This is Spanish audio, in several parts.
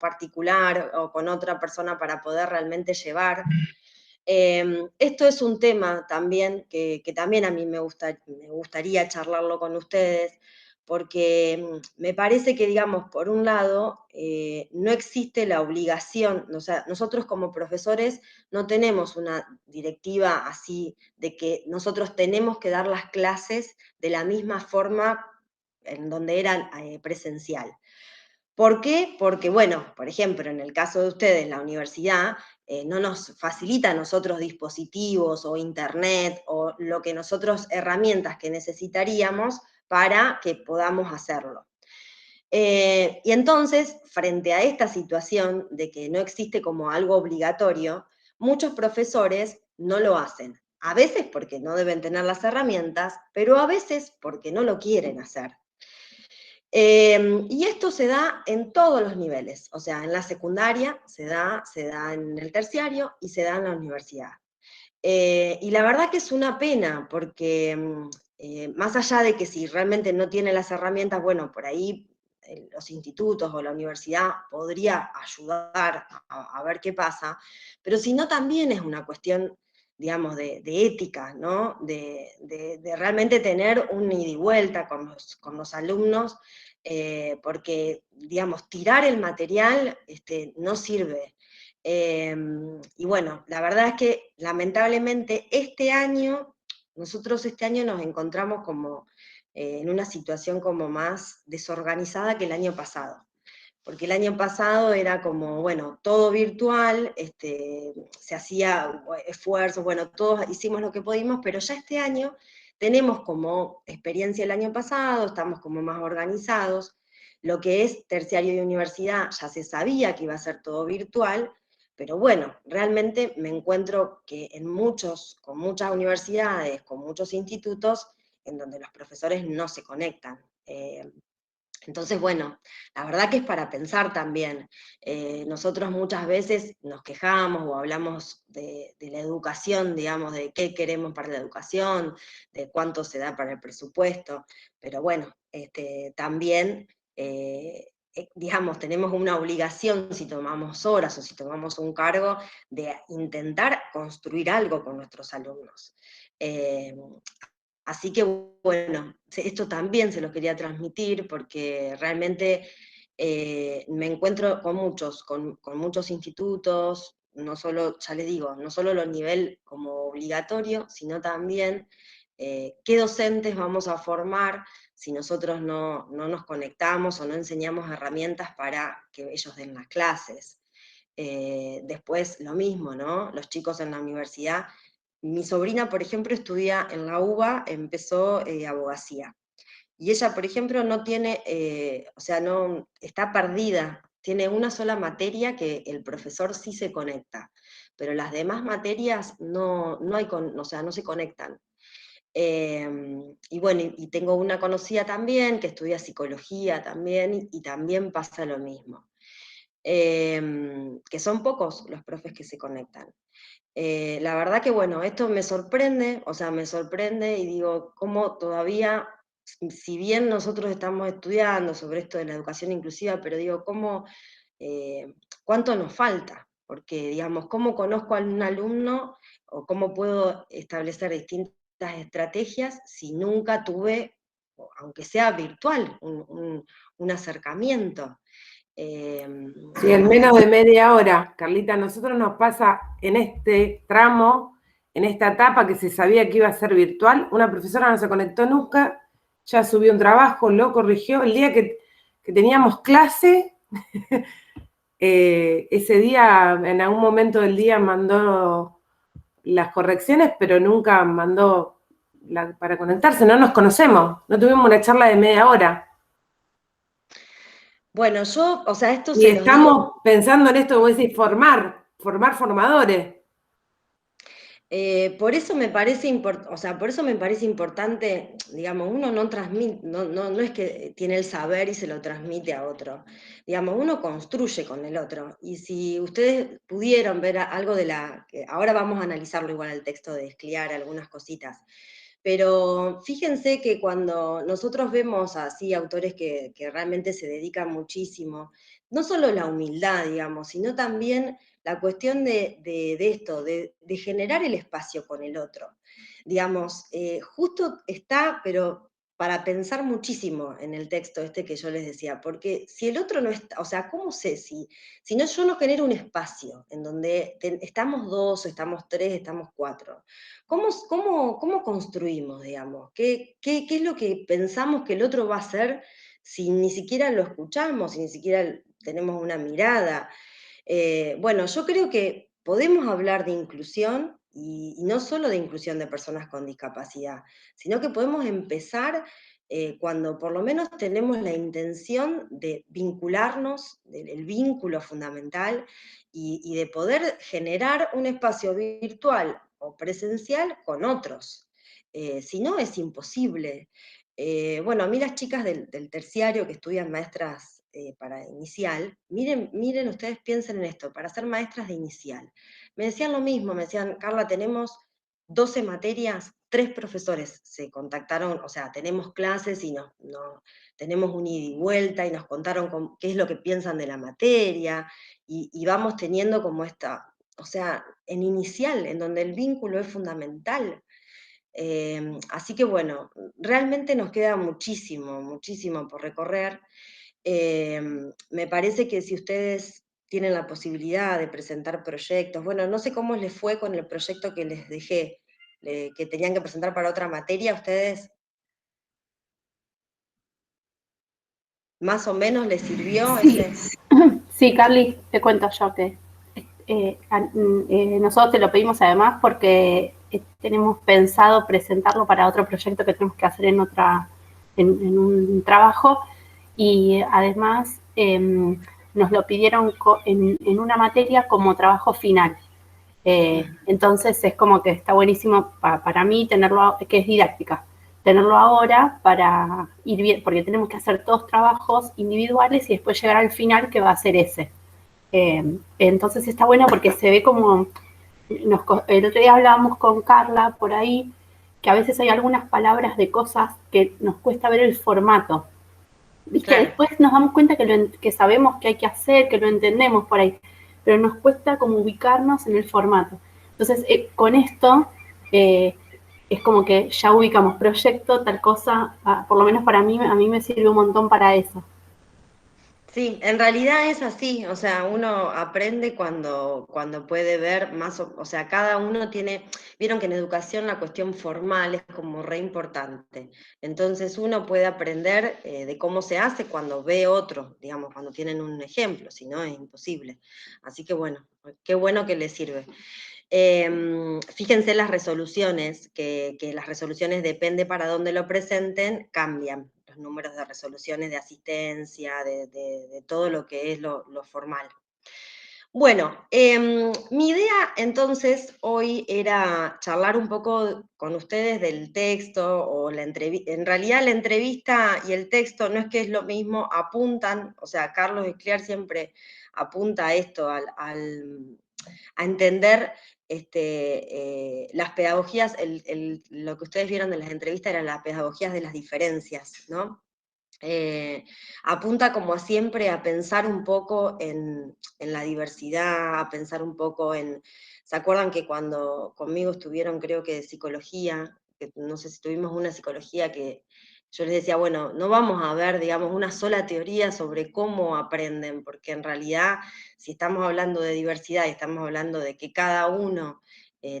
particular o con otra persona para poder realmente llevar. Esto es un tema también que también a mí me gustaría charlarlo con ustedes, porque me parece que, digamos, por un lado, no existe la obligación, o sea, nosotros como profesores no tenemos una directiva así de que nosotros tenemos que dar las clases de la misma forma en donde era presencial. ¿Por qué? Porque, bueno, por ejemplo, en el caso de ustedes, la universidad no nos facilita a nosotros dispositivos o internet o lo que nosotros, herramientas que necesitaríamos para que podamos hacerlo. Y entonces, frente a esta situación de que no existe como algo obligatorio, muchos profesores no lo hacen. A veces porque no deben tener las herramientas, pero a veces porque no lo quieren hacer. Y esto se da en todos los niveles, o sea, en la secundaria se da en el terciario y se da en la universidad. Y la verdad que es una pena, porque más allá de que si realmente no tiene las herramientas, bueno, por ahí los institutos o la universidad podría ayudar a ver qué pasa, pero si no también es una cuestión, digamos, de ética, ¿no? De realmente tener un ida y vuelta con los alumnos, porque, digamos, tirar el material no sirve. Y bueno, la verdad es que lamentablemente nosotros este año nos encontramos como en una situación como más desorganizada que el año pasado. Porque el año pasado era como, bueno, todo virtual, se hacía esfuerzo, bueno, todos hicimos lo que pudimos, pero ya este año tenemos como experiencia el año pasado, estamos como más organizados. Lo que es terciario y universidad ya se sabía que iba a ser todo virtual, pero bueno, realmente me encuentro que con muchas universidades, con muchos institutos, en donde los profesores no se conectan. Entonces, bueno, la verdad que es para pensar también. Nosotros muchas veces nos quejamos o hablamos de la educación, digamos, de qué queremos para la educación, de cuánto se da para el presupuesto, pero bueno, también, digamos, tenemos una obligación si tomamos horas o si tomamos un cargo de intentar construir algo con nuestros alumnos. Eh, Así que bueno, esto también se lo quería transmitir porque realmente me encuentro con muchos institutos, no solo, ya les digo, no solo lo nivel como obligatorio, sino también qué docentes vamos a formar si nosotros no nos conectamos o no enseñamos herramientas para que ellos den las clases. Después lo mismo, ¿no? Los chicos en la universidad. Mi sobrina, por ejemplo, estudia en la UBA, empezó abogacía. Y ella, por ejemplo, no tiene, o sea, no, está perdida. Tiene una sola materia que el profesor sí se conecta, pero las demás materias no hay, o sea, no se conectan. Y bueno, y tengo una conocida también que estudia psicología también, y también pasa lo mismo. Que son pocos los profes que se conectan. La verdad que bueno, esto me sorprende, o sea, me sorprende y digo, cómo todavía, si bien nosotros estamos estudiando sobre esto de la educación inclusiva, pero digo, cuánto nos falta, porque digamos, cómo conozco a un alumno o cómo puedo establecer distintas estrategias si nunca tuve, aunque sea virtual, un acercamiento. Sí, en Así menos que de media hora, Carlita, a nosotros nos pasa en este tramo, en esta etapa que se sabía que iba a ser virtual, una profesora no se conectó nunca, ya subió un trabajo, lo corrigió, el día que teníamos clase, ese día, en algún momento del día mandó las correcciones, pero nunca mandó para conectarse, no nos conocemos, no tuvimos una charla de media hora. bueno, yo, o sea, esto Y se los digo. estamos pensando en esto, como decís, formar formadores. Por eso me parece o sea, por eso me parece importante, digamos, uno no transmite, no es que tiene el saber y se lo transmite a otro. Digamos, uno construye con el otro. Y si ustedes pudieron ver algo que ahora vamos a analizarlo igual el texto de Escliar, algunas cositas. Pero fíjense que cuando nosotros vemos así autores que realmente se dedican muchísimo, no solo la humildad, digamos, sino también la cuestión de esto, de generar el espacio con el otro. Digamos, justo está, pero para pensar muchísimo en el texto este que yo les decía, porque si el otro no está, o sea, ¿cómo sé si no yo no genero un espacio en donde estamos dos, estamos tres, estamos cuatro? ¿Cómo construimos, digamos? ¿Qué es lo que pensamos que el otro va a hacer si ni siquiera lo escuchamos, si ni siquiera tenemos una mirada? Bueno, yo creo que podemos hablar de inclusión y no solo de inclusión de personas con discapacidad, sino que podemos empezar cuando por lo menos tenemos la intención de vincularnos, del vínculo fundamental y de poder generar un espacio virtual o presencial con otros. Si no, es imposible. Bueno, a mí las chicas del terciario que estudian maestras para inicial, miren, ustedes piensen en esto, para ser maestras de inicial. Me decían lo mismo, me decían, Carla, tenemos 12 materias, 3 profesores se contactaron, o sea, tenemos clases y tenemos un ida y vuelta y nos contaron qué es lo que piensan de la materia y vamos teniendo como esta, o sea, en inicial, en donde el vínculo es fundamental. Así que bueno, realmente nos queda muchísimo, muchísimo por recorrer. Me parece que si ustedes tienen la posibilidad de presentar proyectos, bueno, no sé cómo les fue con el proyecto que les dejé, que tenían que presentar para otra materia, ¿ustedes más o menos les sirvió Sí, ese? sí, Carly, te cuento yo que nosotros te lo pedimos además porque tenemos pensado presentarlo para otro proyecto que tenemos que hacer en un trabajo y además nos lo pidieron en una materia como trabajo final. Entonces es como que está buenísimo para mí tenerlo, que es didáctica, tenerlo ahora para ir bien, porque tenemos que hacer todos trabajos individuales y después llegar al final que va a ser ese. Entonces está bueno porque se ve como, el otro día hablábamos con Carla por ahí, que a veces hay algunas palabras de cosas que nos cuesta ver el formato. ¿Viste? Claro. Después nos damos cuenta que sabemos qué hay que hacer, que lo entendemos por ahí, pero nos cuesta como ubicarnos en el formato. Entonces, con esto es como que ya ubicamos proyecto, tal cosa, por lo menos para mí, a mí me sirve un montón para eso. Sí, en realidad es así, o sea, uno aprende cuando puede ver más, o sea, cada uno tiene, vieron que en educación la cuestión formal es como re importante, entonces uno puede aprender de cómo se hace cuando ve otro, digamos, cuando tienen un ejemplo, si no es imposible. Así que bueno, qué bueno que les sirve. Fíjense las resoluciones, que las resoluciones depende para dónde lo presenten, cambian los números de resoluciones de asistencia, de todo lo que es lo formal. Bueno, mi idea entonces hoy era charlar un poco con ustedes del texto o la entrevista. En realidad la entrevista y el texto no es que es lo mismo, apuntan, o sea, Carlos Escliar siempre apunta a esto, a entender las pedagogías, lo que ustedes vieron de las entrevistas eran las pedagogías de las diferencias, ¿no? Apunta como siempre a pensar un poco en la diversidad, a pensar un poco ¿se acuerdan que cuando conmigo estuvieron creo que de psicología, que no sé si tuvimos una psicología que yo les decía, bueno, no vamos a ver, digamos, una sola teoría sobre cómo aprenden, porque en realidad si estamos hablando de diversidad y estamos hablando de que cada uno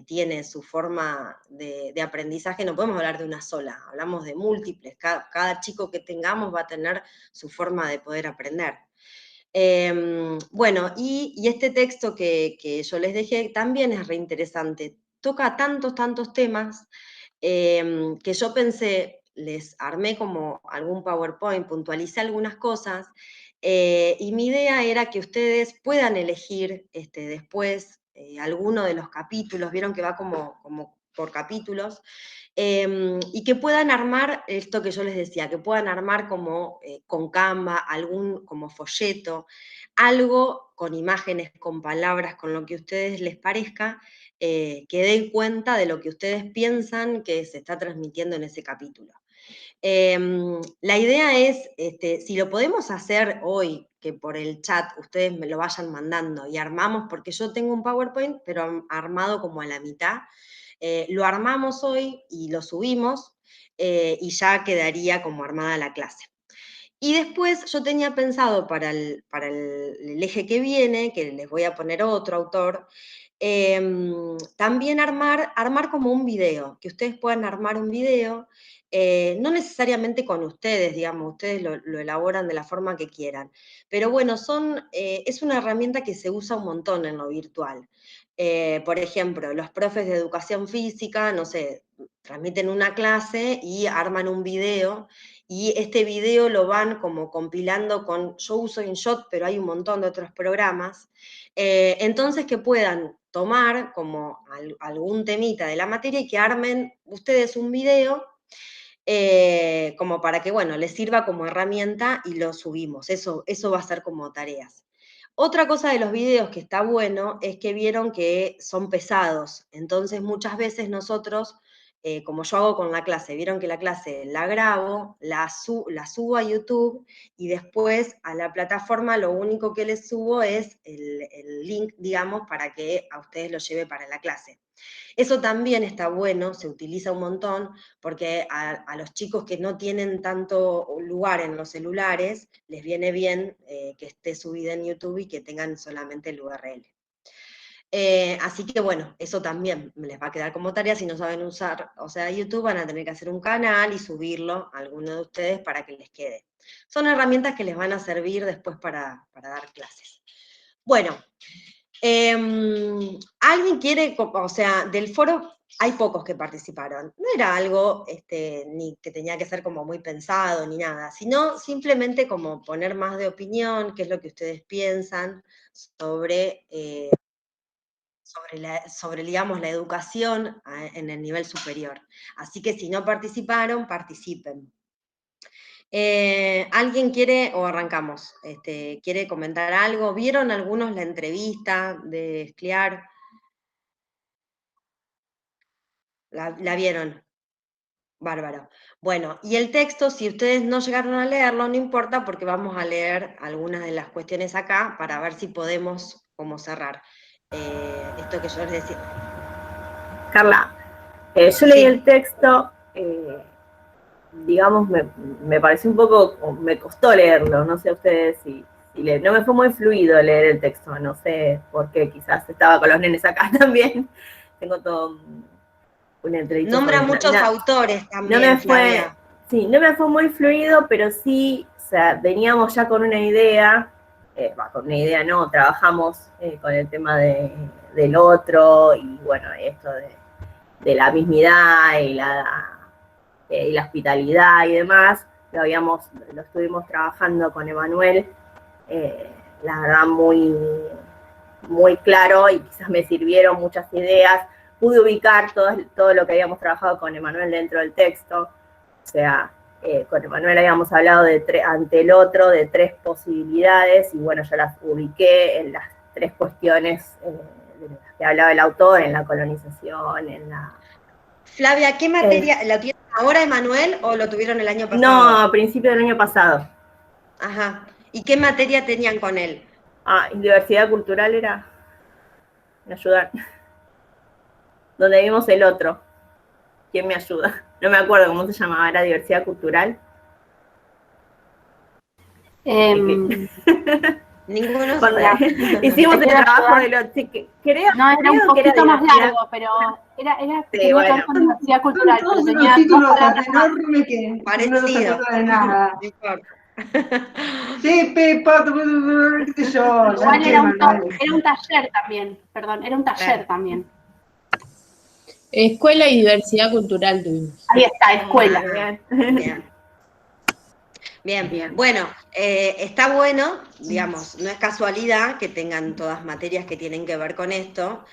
tiene su forma de aprendizaje, no podemos hablar de una sola, hablamos de múltiples, cada chico que tengamos va a tener su forma de poder aprender. Bueno, y este texto que yo les dejé también es reinteresante, toca tantos temas que yo pensé, les armé como algún PowerPoint, puntualicé algunas cosas, y mi idea era que ustedes puedan elegir después alguno de los capítulos, vieron que va como por capítulos, y que puedan armar esto que yo les decía, que puedan armar como con Canva, algún como folleto, algo con imágenes, con palabras, con lo que a ustedes les parezca, que den cuenta de lo que ustedes piensan que se está transmitiendo en ese capítulo. La idea es, si lo podemos hacer hoy, que por el chat ustedes me lo vayan mandando y armamos, porque yo tengo un PowerPoint, pero armado como a la mitad. Lo armamos hoy y lo subimos, y ya quedaría como armada la clase. Y después yo tenía pensado para el eje que viene, que les voy a poner otro autor, también armar como un video, que ustedes puedan armar un video, no necesariamente con ustedes, digamos, ustedes lo elaboran de la forma que quieran, pero bueno, es una herramienta que se usa un montón en lo virtual. Por ejemplo, los profes de educación física, no sé, transmiten una clase y arman un video, y este video lo van como compilando yo uso InShot, pero hay un montón de otros programas, entonces que puedan tomar como algún temita de la materia y que armen ustedes un video, como para que, bueno, les sirva como herramienta y lo subimos, eso va a ser como tareas. Otra cosa de los videos que está bueno es que vieron que son pesados, entonces muchas veces nosotros, como yo hago con la clase, vieron que la clase la grabo, la subo a YouTube y después a la plataforma lo único que les subo es el link, digamos, para que a ustedes lo lleve para la clase. Eso también está bueno, se utiliza un montón, porque a los chicos que no tienen tanto lugar en los celulares, les viene bien que esté subida en YouTube y que tengan solamente el URL. Así que bueno, eso también les va a quedar como tarea. Si no saben usar, o sea, YouTube, van a tener que hacer un canal y subirlo a alguno de ustedes para que les quede. Son herramientas que les van a servir después para dar clases. Bueno, ¿alguien quiere, o sea, del foro hay pocos que participaron? No era algo ni que tenía que ser como muy pensado ni nada, sino simplemente como poner más de opinión, qué es lo que ustedes piensan sobre, digamos, la educación en el nivel superior. Así que si no participaron, participen. ¿Alguien quiere, o arrancamos, quiere comentar algo? ¿Vieron algunos la entrevista de Scliar? ¿La vieron? Bárbaro. Bueno, y el texto, si ustedes no llegaron a leerlo, no importa, porque vamos a leer algunas de las cuestiones acá para ver si podemos como cerrar esto que yo les decía. Carla, yo leí el texto, digamos, me pareció un poco, me costó leerlo, no sé a ustedes si no me fue muy fluido leer el texto, no sé por qué, quizás estaba con los nenes acá también, tengo todo una entrevista. Nombra muchos autores también, Flavia. Sí, no me fue muy fluido, pero sí, o sea, veníamos ya con una idea, con una idea no, trabajamos con el tema del otro, y bueno, esto de la mismidad y la hospitalidad y demás, lo estuvimos trabajando con Emanuel, la verdad muy, muy claro, y quizás me sirvieron muchas ideas, pude ubicar todo lo que habíamos trabajado con Emanuel dentro del texto, o sea, con Emanuel habíamos hablado ante el otro de 3 posibilidades, y bueno, yo las ubiqué en las 3 cuestiones de las que hablaba el autor, en la colonización, en la... Flavia, ¿qué materia? ¿La tienen ahora, Emanuel, o lo tuvieron el año pasado? No, a principios del año pasado. Ajá. ¿Y qué materia tenían con él? Diversidad cultural era... Me ayudan. Donde vimos el otro. ¿Quién me ayuda? No me acuerdo cómo se llamaba, era diversidad cultural. Ninguno. Hicimos el trabajo de los... No, era un poquito más largo, pero era tenía que ver con diversidad cultural. Todos unos títulos enormes que parecido. No se acuerda de nada. Sí, Pepa, qué sé yo. Igual era un taller también, perdón, era un taller también. Escuela y diversidad cultural tuvimos. Ahí está, escuela. Bien. Bueno, está bueno, digamos, no es casualidad que tengan todas materias que tienen que ver con esto,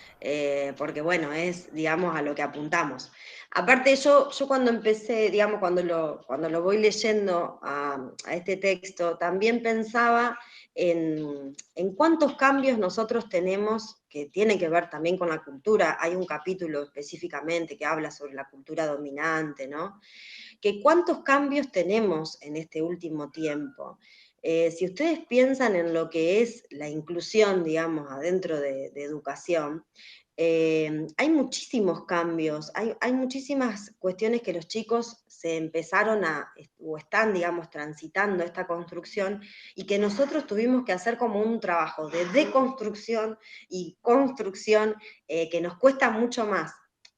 porque bueno, es, digamos, a lo que apuntamos. Aparte, yo cuando empecé, digamos, cuando lo voy leyendo a este texto, también pensaba en cuántos cambios nosotros tenemos que tienen que ver también con la cultura. Hay un capítulo específicamente que habla sobre la cultura dominante, ¿no? Que cuántos cambios tenemos en este último tiempo. Si ustedes piensan en lo que es la inclusión, digamos, adentro de educación, hay muchísimos cambios, hay muchísimas cuestiones que los chicos se empezaron o están, digamos, transitando esta construcción, y que nosotros tuvimos que hacer como un trabajo de deconstrucción y construcción que nos cuesta mucho más.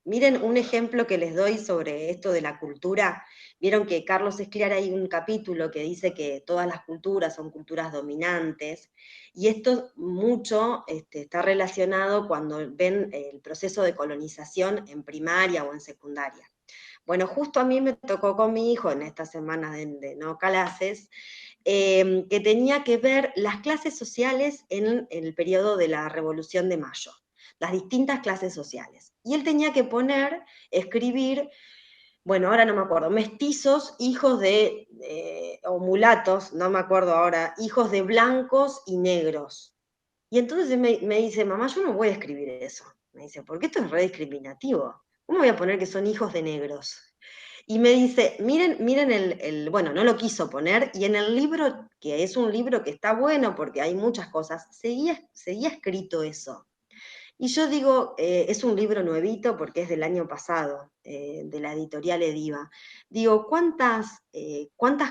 Miren un ejemplo que les doy sobre esto de la cultura. Vieron que Carlos Escliar hay un capítulo que dice que todas las culturas son culturas dominantes, y esto mucho está relacionado cuando ven el proceso de colonización en primaria o en secundaria. Bueno, justo a mí me tocó con mi hijo en estas semanas de no clases, que tenía que ver las clases sociales en el periodo de la Revolución de Mayo, las distintas clases sociales. Y él tenía que escribir, bueno, ahora no me acuerdo, mestizos, hijos o mulatos, no me acuerdo ahora, hijos de blancos y negros. Y entonces me dice, mamá, yo no voy a escribir eso. Me dice, porque esto es re discriminativo. ¿Cómo voy a poner que son hijos de negros? Y me dice, miren bueno, no lo quiso poner, y en el libro, que es un libro que está bueno porque hay muchas cosas, seguía escrito eso. Y yo digo, es un libro nuevito porque es del año pasado, de la editorial Ediva. Digo, cuántas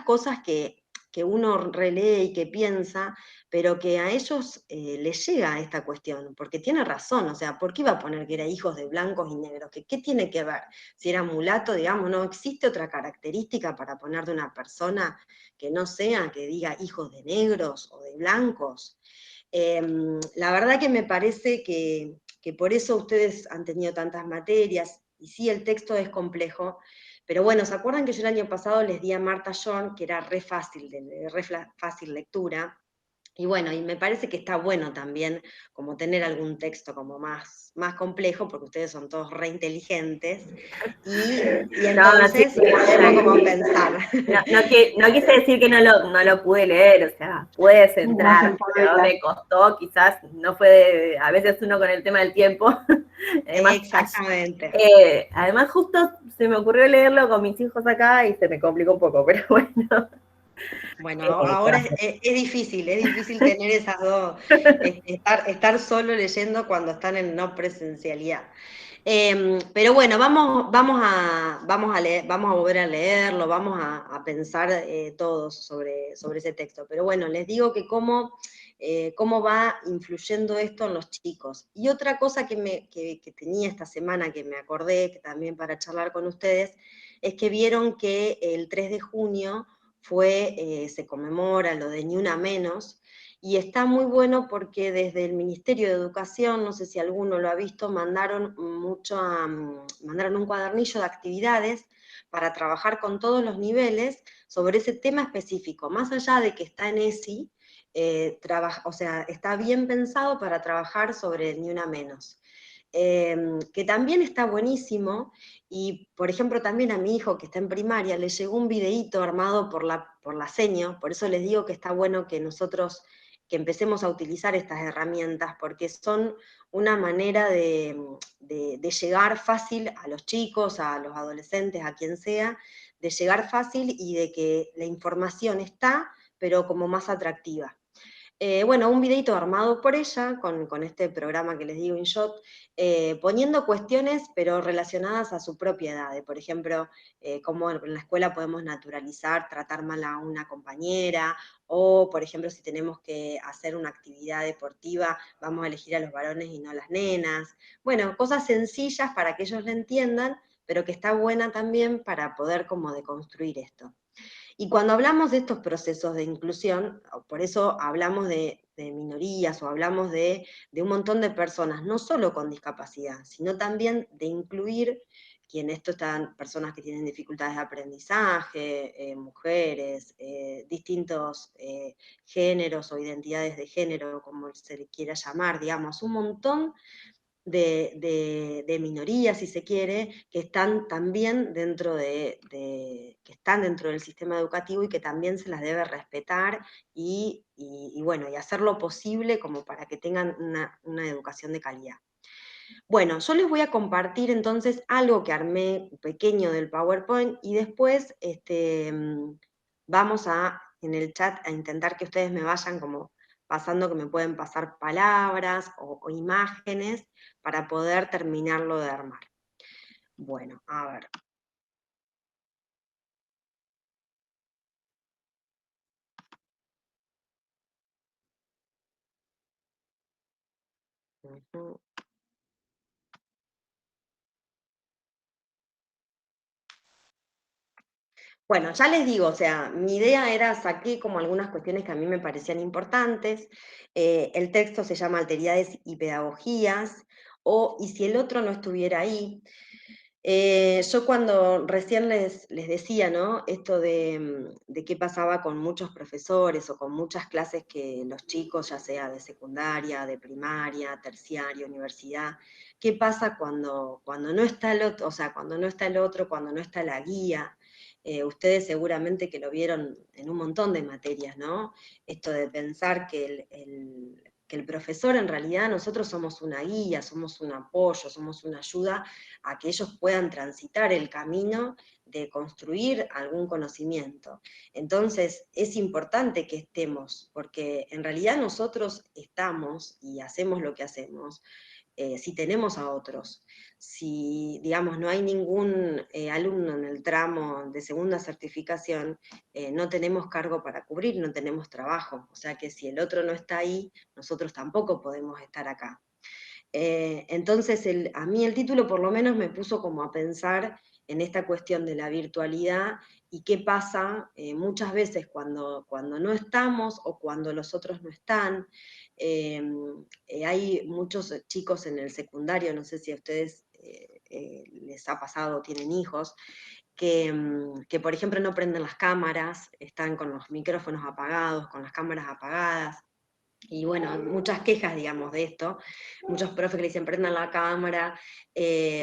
cosas que uno relee y que piensa, pero que a ellos les llega esta cuestión, porque tiene razón, o sea, ¿por qué iba a poner que era hijos de blancos y negros? ¿Qué tiene que ver? Si era mulato, digamos, no existe otra característica para poner de una persona que no sea que diga hijos de negros o de blancos. La verdad que me parece que por eso ustedes han tenido tantas materias, y sí, el texto es complejo, pero bueno, ¿se acuerdan que yo el año pasado les di a Marta John, que era re fácil lectura? Y bueno, y me parece que está bueno también como tener algún texto como más complejo, porque ustedes son todos re inteligentes, y entonces sí, podemos como pensar. no quise decir que no lo pude leer, o sea, puedes entrar, pero me costó, quizás no fue a veces uno con el tema del tiempo. Además, Exactamente. Además, justo se me ocurrió leerlo con mis hijos acá y se me complicó un poco, pero bueno. Bueno, ahora es difícil tener esas dos, estar solo leyendo cuando están en no presencialidad. Pero bueno, vamos a volver a leerlo, vamos a pensar todos sobre ese texto. Pero bueno, les digo que cómo va influyendo esto en los chicos. Y otra cosa que tenía esta semana, que me acordé, que también para charlar con ustedes, es que vieron que el 3 de junio se conmemora lo de Ni Una Menos, y está muy bueno porque desde el Ministerio de Educación, no sé si alguno lo ha visto, mandaron un cuadernillo de actividades para trabajar con todos los niveles sobre ese tema específico, más allá de que está en ESI, o sea, está bien pensado para trabajar sobre el Ni Una Menos. Que también está buenísimo, y por ejemplo también a mi hijo que está en primaria le llegó un videíto armado por la seño, por eso les digo que está bueno que nosotros que empecemos a utilizar estas herramientas, porque son una manera de llegar fácil a los chicos, a los adolescentes, a quien sea, de llegar fácil y de que la información está, pero como más atractiva. Bueno, un videito armado por ella, con este programa que les digo, InShot, poniendo cuestiones, pero relacionadas a su propia edad. Por ejemplo, cómo en la escuela podemos naturalizar, tratar mal a una compañera, o, por ejemplo, si tenemos que hacer una actividad deportiva, vamos a elegir a los varones y no a las nenas. Bueno, cosas sencillas para que ellos la entiendan, pero que está buena también para poder como deconstruir esto. Y cuando hablamos de estos procesos de inclusión, por eso hablamos de minorías o hablamos de un montón de personas, no solo con discapacidad, sino también de incluir, y en esto están personas que tienen dificultades de aprendizaje, mujeres, distintos géneros o identidades de género, como se le quiera llamar, digamos, un montón de minorías, si se quiere, que están también que están dentro del sistema educativo y que también se las debe respetar y bueno, y hacer lo posible como para que tengan una educación de calidad. Bueno, yo les voy a compartir entonces algo que armé pequeño del PowerPoint, y después vamos a en el chat a intentar que ustedes me vayan como pasando, que me pueden pasar palabras o imágenes para poder terminarlo de armar. Bueno, a ver. Ujú. Bueno, ya les digo, o sea, mi idea era, saqué como algunas cuestiones que a mí me parecían importantes. El texto se llama Alteridades y Pedagogías, o Y si el otro no estuviera ahí. Yo cuando recién les decía, ¿no? Esto de qué pasaba con muchos profesores o con muchas clases que los chicos, ya sea de secundaria, de primaria, terciaria, universidad, qué pasa cuando no está el otro, o sea, cuando no está el otro, cuando no está la guía. Ustedes seguramente que lo vieron en un montón de materias, ¿no? Esto de pensar que el profesor en realidad nosotros somos una guía, somos un apoyo, somos una ayuda a que ellos puedan transitar el camino de construir algún conocimiento. Entonces, es importante que estemos, porque en realidad nosotros estamos y hacemos lo que hacemos, si tenemos a otros. Si, digamos, no hay ningún alumno en el tramo de segunda certificación, no tenemos cargo para cubrir, no tenemos trabajo. O sea que si el otro no está ahí, nosotros tampoco podemos estar acá. Entonces, a mí el título por lo menos me puso como a pensar en esta cuestión de la virtualidad y qué pasa muchas veces cuando no estamos o cuando los otros no están. Hay muchos chicos en el secundario, no sé si a ustedes les ha pasado, tienen hijos, que por ejemplo no prenden las cámaras, están con los micrófonos apagados, con las cámaras apagadas. Y bueno, muchas quejas, digamos, de esto. Muchos profes que le dicen, prendan la cámara.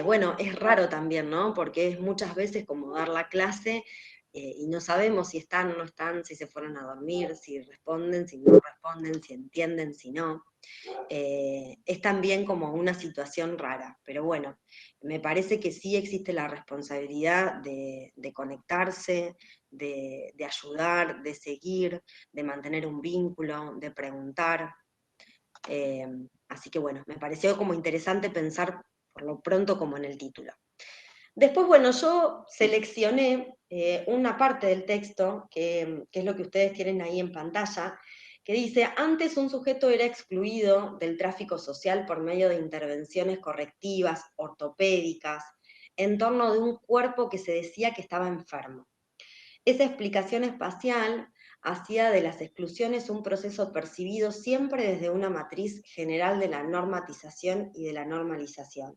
Bueno, es raro también, ¿no? Porque es muchas veces como dar la clase y no sabemos si están o no están, si se fueron a dormir, si responden, si no responden, si entienden, si no. Es también como una situación rara, pero bueno, me parece que sí existe la responsabilidad de conectarse, de ayudar, de seguir, de mantener un vínculo, de preguntar. Así que bueno, me pareció como interesante pensar por lo pronto como en el título. Después, bueno, yo seleccioné una parte del texto, que es lo que ustedes tienen ahí en pantalla, que dice, antes un sujeto era excluido del tráfico social por medio de intervenciones correctivas, ortopédicas, en torno de un cuerpo que se decía que estaba enfermo. Esa explicación espacial hacía de las exclusiones un proceso percibido siempre desde una matriz general de la normatización y de la normalización.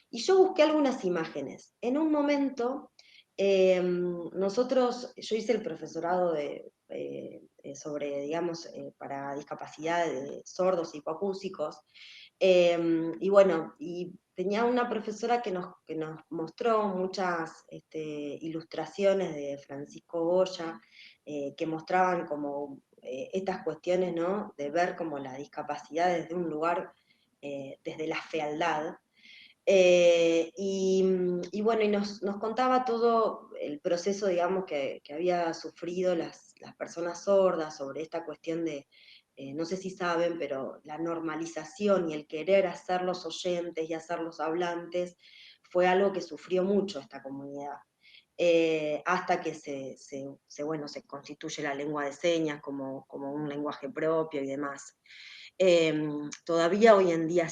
Y yo busqué algunas imágenes. En un momento, yo hice el profesorado sobre, digamos, para discapacidad de sordos y hipoacúsicos, y bueno, y tenía una profesora que nos mostró muchas ilustraciones de Francisco Goya, que mostraban como estas cuestiones, ¿no? De ver como la discapacidad desde un lugar, desde la fealdad. Y bueno, y nos contaba todo el proceso, digamos, que había sufrido las personas sordas sobre esta cuestión de, no sé si saben, pero la normalización y el querer hacerlos oyentes y hacerlos hablantes fue algo que sufrió mucho esta comunidad. Hasta que bueno, se constituye la lengua de señas como un lenguaje propio y demás. Todavía hoy en día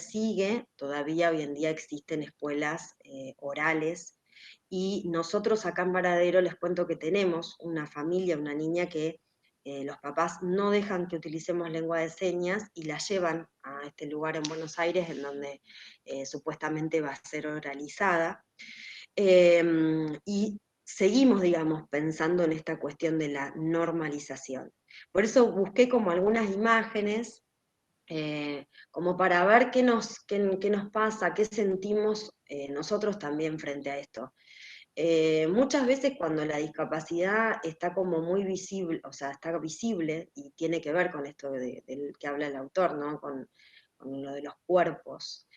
todavía hoy en día existen escuelas orales, y nosotros acá en Varadero les cuento que tenemos una familia, una niña que los papás no dejan que utilicemos lengua de señas y la llevan a este lugar en Buenos Aires en donde supuestamente va a ser oralizada. Y seguimos, digamos, pensando en esta cuestión de la normalización. Por eso busqué como algunas imágenes como para ver qué nos pasa, qué sentimos nosotros también frente a esto. Muchas veces cuando la discapacidad está como muy visible, o sea, está visible, y tiene que ver con esto del que habla el autor, ¿no? Con lo de los cuerpos,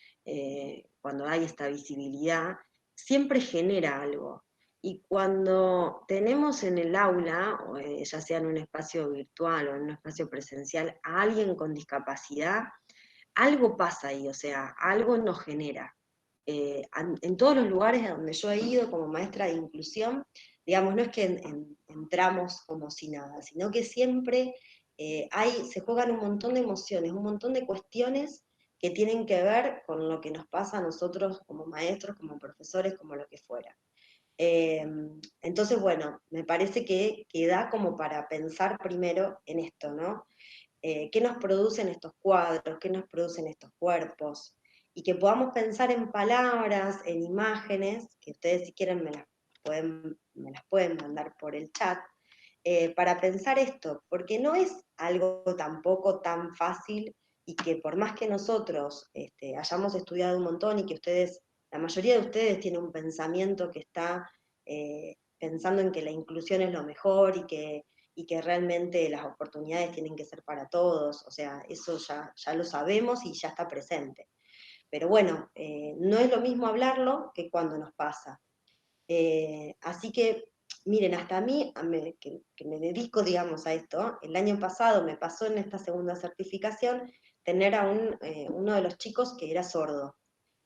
cuando hay esta visibilidad, siempre genera algo. Y cuando tenemos en el aula, ya sea en un espacio virtual o en un espacio presencial, a alguien con discapacidad, algo pasa ahí, o sea, algo nos genera. En todos los lugares a donde yo he ido como maestra de inclusión, digamos, no es que entramos como si nada, sino que siempre se juegan un montón de emociones, un montón de cuestiones que tienen que ver con lo que nos pasa a nosotros como maestros, como profesores, como lo que fuera. Entonces, bueno, me parece que da como para pensar primero en esto, ¿no? ¿Qué nos producen estos cuadros? ¿Qué nos producen estos cuerpos? Y que podamos pensar en palabras, en imágenes, que ustedes si quieren me las pueden mandar por el chat, para pensar esto, porque no es algo tampoco tan fácil y que por más que nosotros hayamos estudiado un montón y que ustedes, la mayoría de ustedes tiene un pensamiento que está pensando en que la inclusión es lo mejor y que realmente las oportunidades tienen que ser para todos, o sea, eso ya lo sabemos y ya está presente. Pero bueno, no es lo mismo hablarlo que cuando nos pasa. Así que, miren, hasta a mí, que me dedico, digamos, a esto, el año pasado me pasó en esta segunda certificación tener a uno de los chicos que era sordo.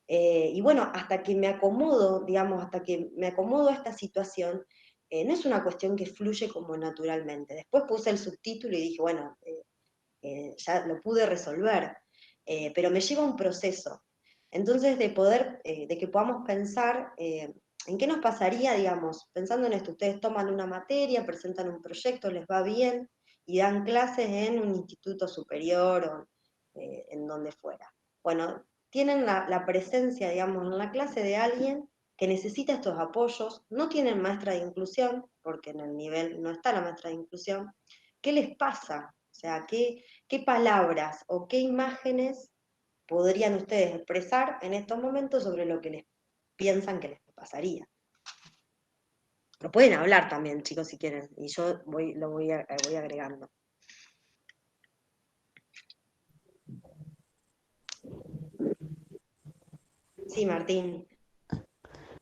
Y bueno, hasta que me acomodo, digamos, hasta que me acomodo a esta situación, no es una cuestión que fluye como naturalmente. Después puse el subtítulo y dije, bueno, ya lo pude resolver, pero me lleva un proceso. Entonces, de que podamos pensar en qué nos pasaría, digamos, pensando en esto, ustedes toman una materia, presentan un proyecto, les va bien y dan clases en un instituto superior o en donde fuera. Bueno, tienen la presencia, digamos, en la clase de alguien que necesita estos apoyos, no tienen maestra de inclusión, porque en el nivel no está la maestra de inclusión. ¿Qué les pasa? O sea, ¿qué palabras o qué imágenes podrían ustedes expresar en estos momentos sobre lo que les piensan que les pasaría? Lo pueden hablar también, chicos, si quieren, y yo lo voy agregando. Sí, Martín.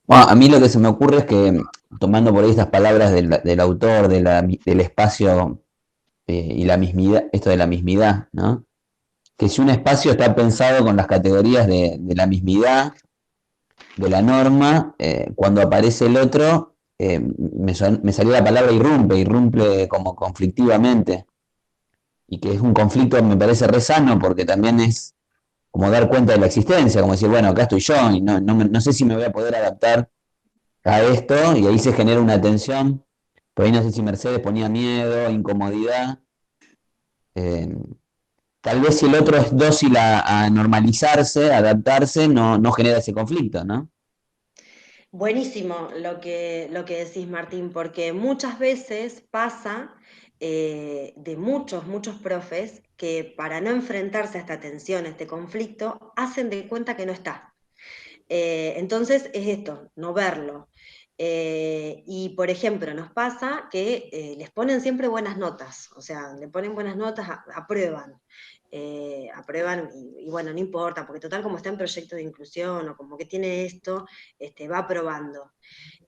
Bueno, a mí lo que se me ocurre es que, tomando por ahí estas palabras del autor, del espacio y la mismidad, esto de la mismidad, ¿no? Que si un espacio está pensado con las categorías de la mismidad, de la norma, cuando aparece el otro, me salió la palabra irrumpe como conflictivamente, y que es un conflicto, me parece re sano, porque también es como dar cuenta de la existencia, como decir, bueno, acá estoy yo, y no sé si me voy a poder adaptar a esto, y ahí se genera una tensión. Por ahí no sé si Mercedes ponía miedo, incomodidad. Eh, Tal vez si el otro es dócil a normalizarse, a adaptarse, no genera ese conflicto, ¿no? Buenísimo lo que decís, Martín, porque muchas veces pasa de muchos profes que para no enfrentarse a esta tensión, a este conflicto, hacen de cuenta que no está. Entonces es esto, no verlo. Y por ejemplo, nos pasa que les ponen siempre buenas notas, o sea, le ponen buenas notas, aprueban. Aprueban y bueno, no importa, porque total como está en proyecto de inclusión o como que tiene esto, va aprobando.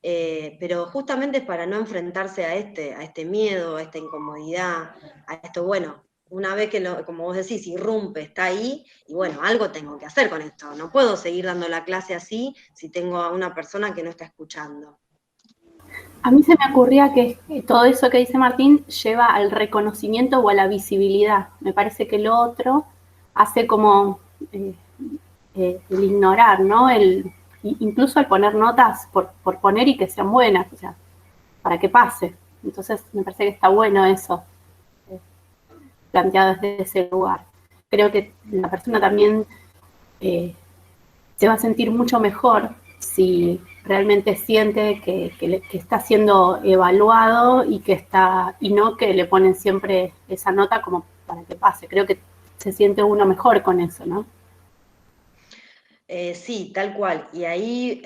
Pero justamente es para no enfrentarse a este miedo, a esta incomodidad, a esto, bueno, una vez que, como vos decís, irrumpe, está ahí, y bueno, algo tengo que hacer con esto, no puedo seguir dando la clase así si tengo a una persona que no está escuchando. A mí se me ocurría que todo eso que dice Martín lleva al reconocimiento o a la visibilidad. Me parece que lo otro hace como el ignorar, ¿no? Incluso el poner notas por poner y que sean buenas, o sea, para que pase. Entonces me parece que está bueno eso, planteado desde ese lugar. Creo que la persona también se va a sentir mucho mejor si realmente siente que está siendo evaluado y no que le ponen siempre esa nota como para que pase. Creo que se siente uno mejor con eso, ¿no? Sí, tal cual. Y ahí,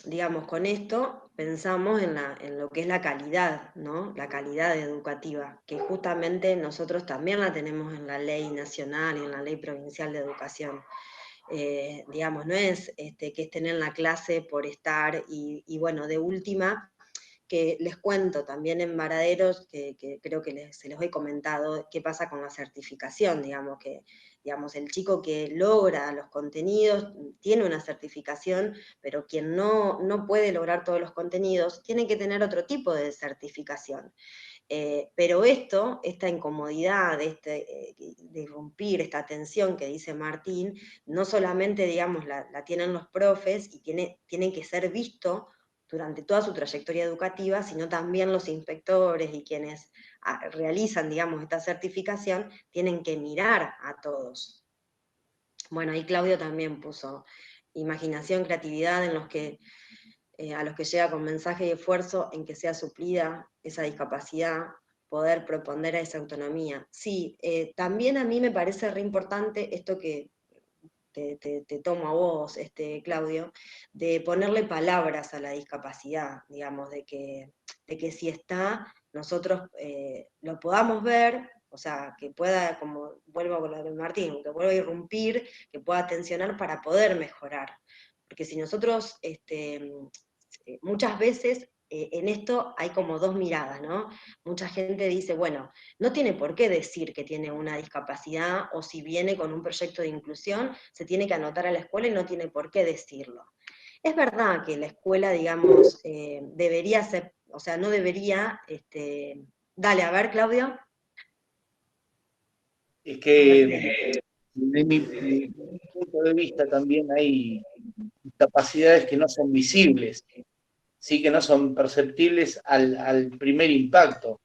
digamos, con esto pensamos en lo que es la calidad, ¿no? La calidad educativa, que justamente nosotros también la tenemos en la ley nacional y en la ley provincial de educación. Digamos, no es que estén en la clase por estar y bueno, de última, que les cuento también en Varaderos, que creo que se los he comentado, qué pasa con la certificación, digamos, el chico que logra los contenidos tiene una certificación, pero quien no puede lograr todos los contenidos tiene que tener otro tipo de certificación. Pero esta incomodidad de irrumpir, esta tensión que dice Martín, no solamente, digamos, la tienen los profes y tienen que ser visto durante toda su trayectoria educativa, sino también los inspectores y quienes realizan, digamos, esta certificación, tienen que mirar a todos. Bueno, ahí Claudio también puso imaginación, creatividad, en los que a los que llega con mensaje y esfuerzo en que sea suplida esa discapacidad, poder proponer a esa autonomía. Sí, también a mí me parece re importante esto que te tomo a vos, Claudio, de ponerle palabras a la discapacidad, digamos, de que si está, nosotros lo podamos ver, o sea, que pueda, como vuelvo con lo de Martín, que vuelva a irrumpir, que pueda tensionar para poder mejorar. Porque si nosotros, muchas veces en esto hay como dos miradas, ¿no? Mucha gente dice, bueno, no tiene por qué decir que tiene una discapacidad, o si viene con un proyecto de inclusión, se tiene que anotar a la escuela y no tiene por qué decirlo. Es verdad que la escuela, digamos, debería ser, o sea, no debería, dale, a ver, Claudio. Es que de mi punto de vista también hay capacidades que no son visibles, sí, que no son perceptibles al primer impacto.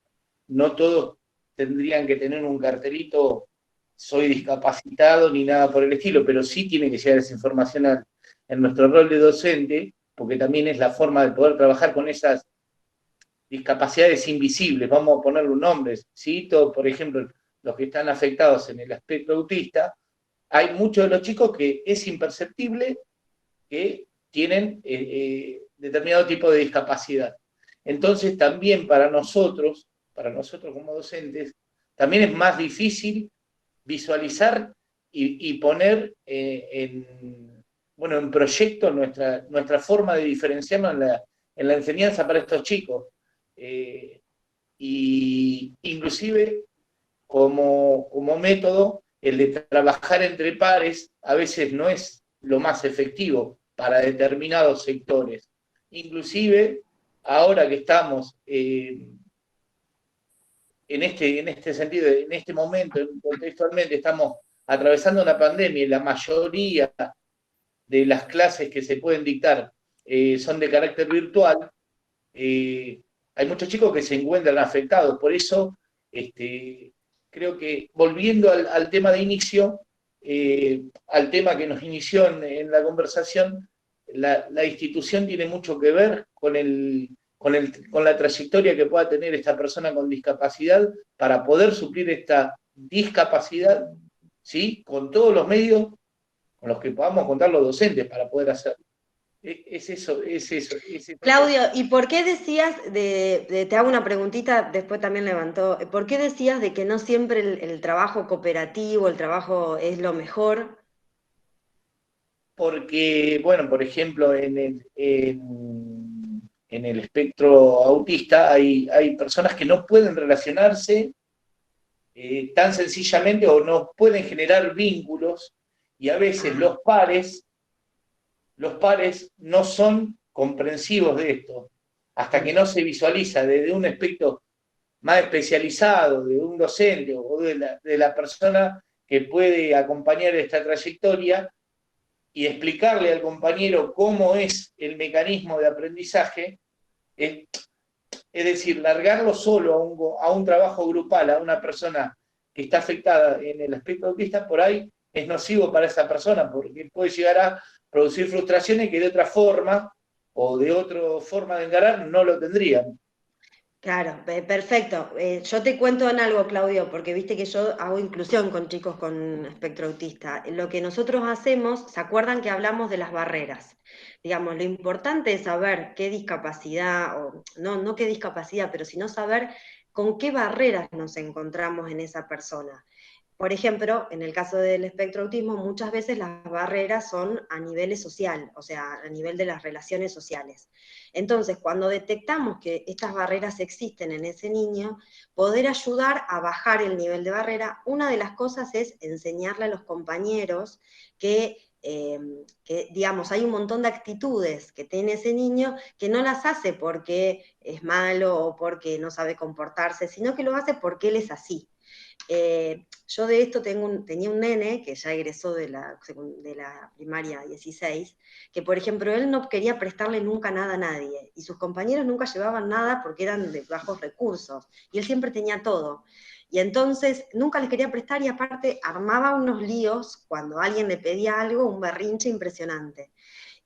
No todos tendrían que tener un cartelito, soy discapacitado, ni nada por el estilo, pero sí tiene que llegar esa información en nuestro rol de docente, porque también es la forma de poder trabajar con esas discapacidades invisibles, vamos a ponerle un nombre, ¿sí? Todo, por ejemplo, los que están afectados en el espectro autista, hay muchos de los chicos que es imperceptible que tienen determinado tipo de discapacidad. Entonces también para nosotros como docentes, también es más difícil visualizar y poner en proyecto nuestra forma de diferenciarnos en la enseñanza para estos chicos. Y inclusive como método, el de trabajar entre pares a veces no es lo más efectivo para determinados sectores. Inclusive, ahora que estamos en este sentido, en este momento, contextualmente, estamos atravesando una pandemia y la mayoría de las clases que se pueden dictar son de carácter virtual, hay muchos chicos que se encuentran afectados. Por eso, creo que volviendo al tema de inicio, al tema que nos inició en la conversación, la institución tiene mucho que ver con la trayectoria que pueda tener esta persona con discapacidad para poder suplir esta discapacidad, ¿sí? Con todos los medios con los que podamos contar los docentes para poder hacerlo. Es eso. Claudio, ¿y por qué decías, te hago una preguntita, después también levantó, ¿por qué decías de que no siempre el trabajo cooperativo, el trabajo es lo mejor? Porque, bueno, por ejemplo, en el espectro autista hay personas que no pueden relacionarse tan sencillamente o no pueden generar vínculos, y a veces los pares no son comprensivos de esto, hasta que no se visualiza desde un aspecto más especializado, de un docente o de la persona que puede acompañar esta trayectoria y explicarle al compañero cómo es el mecanismo de aprendizaje, es decir, largarlo solo a un trabajo grupal, a una persona que está afectada en el aspecto autista, por ahí es nocivo para esa persona, porque puede llegar a producir frustraciones que de otra forma o de otra forma de encarar no lo tendrían. Claro, perfecto. Yo te cuento en algo, Claudio, porque viste que yo hago inclusión con chicos con espectro autista. Lo que nosotros hacemos, ¿se acuerdan que hablamos de las barreras? Digamos, lo importante es saber qué discapacidad, o no qué discapacidad, pero sino saber con qué barreras nos encontramos en esa persona. por ejemplo, en el caso del espectro autismo, muchas veces las barreras son a nivel social, o sea, a nivel de las relaciones sociales. Entonces, cuando detectamos que estas barreras existen en ese niño, poder ayudar a bajar el nivel de barrera, una de las cosas es enseñarle a los compañeros que digamos, hay un montón de actitudes que tiene ese niño que no las hace porque es malo o porque no sabe comportarse, sino que lo hace porque él es así. Yo de esto tenía un nene que ya egresó de la primaria 16, que por ejemplo él no quería prestarle nunca nada a nadie, y sus compañeros nunca llevaban nada porque eran de bajos recursos, y él siempre tenía todo. Y entonces nunca les quería prestar y aparte armaba unos líos cuando alguien le pedía algo, un berrinche impresionante.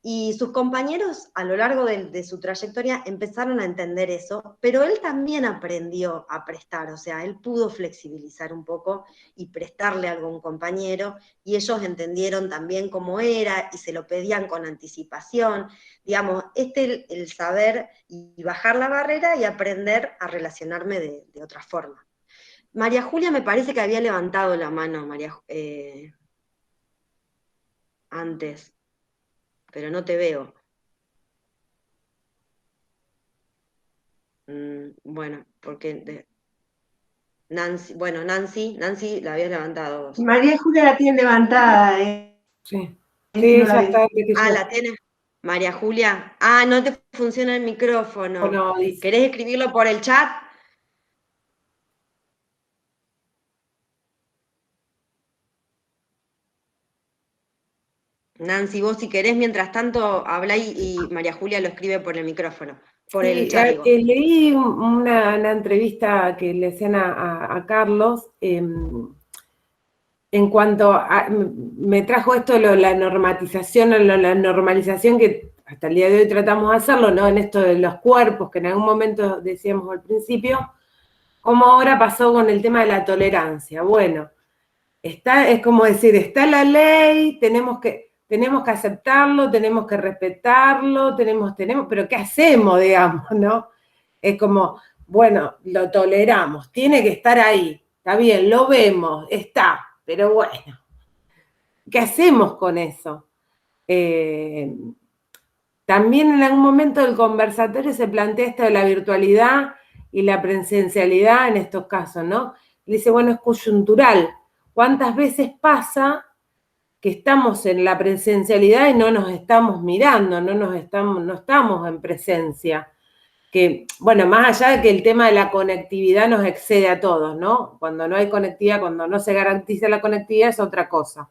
Y sus compañeros a lo largo de su trayectoria empezaron a entender eso, pero él también aprendió a prestar, o sea, él pudo flexibilizar un poco y prestarle algo a un compañero, y ellos entendieron también cómo era y se lo pedían con anticipación. Digamos, el saber y bajar la barrera y aprender a relacionarme de otra forma. María Julia me parece que había levantado la mano, antes, pero no te veo. Bueno, porque Nancy, bueno, Nancy la habías levantado vos. María Julia la tiene levantada, Sí, si no la ya ves. está. antes que yo. La tiene María Julia. No te funciona el micrófono. No, dice. ¿Querés escribirlo por el chat? Nancy, vos si querés, mientras tanto, hablá y María Julia lo escribe por el micrófono, por el chat. Digo. Leí una entrevista que le hacían a Carlos, en cuanto a, me trajo esto la normatización, la normalización que hasta el día de hoy tratamos de hacerlo, ¿no? En esto de los cuerpos, que en algún momento decíamos al principio, como ahora pasó con el tema de la tolerancia. Bueno, es como decir, está la ley, tenemos que aceptarlo, tenemos que respetarlo, pero ¿qué hacemos, digamos, no? Es como, bueno, lo toleramos, tiene que estar ahí, está bien, lo vemos, está, pero bueno, ¿qué hacemos con eso? También en algún momento del conversatorio se plantea esto de la virtualidad y la presencialidad en estos casos, ¿no? Le dice, bueno, es coyuntural. ¿Cuántas veces pasa que estamos en la presencialidad y no nos estamos mirando, no estamos en presencia? Que, bueno, más allá de que el tema de la conectividad nos excede a todos, ¿no? Cuando no hay conectividad, cuando no se garantiza la conectividad es otra cosa.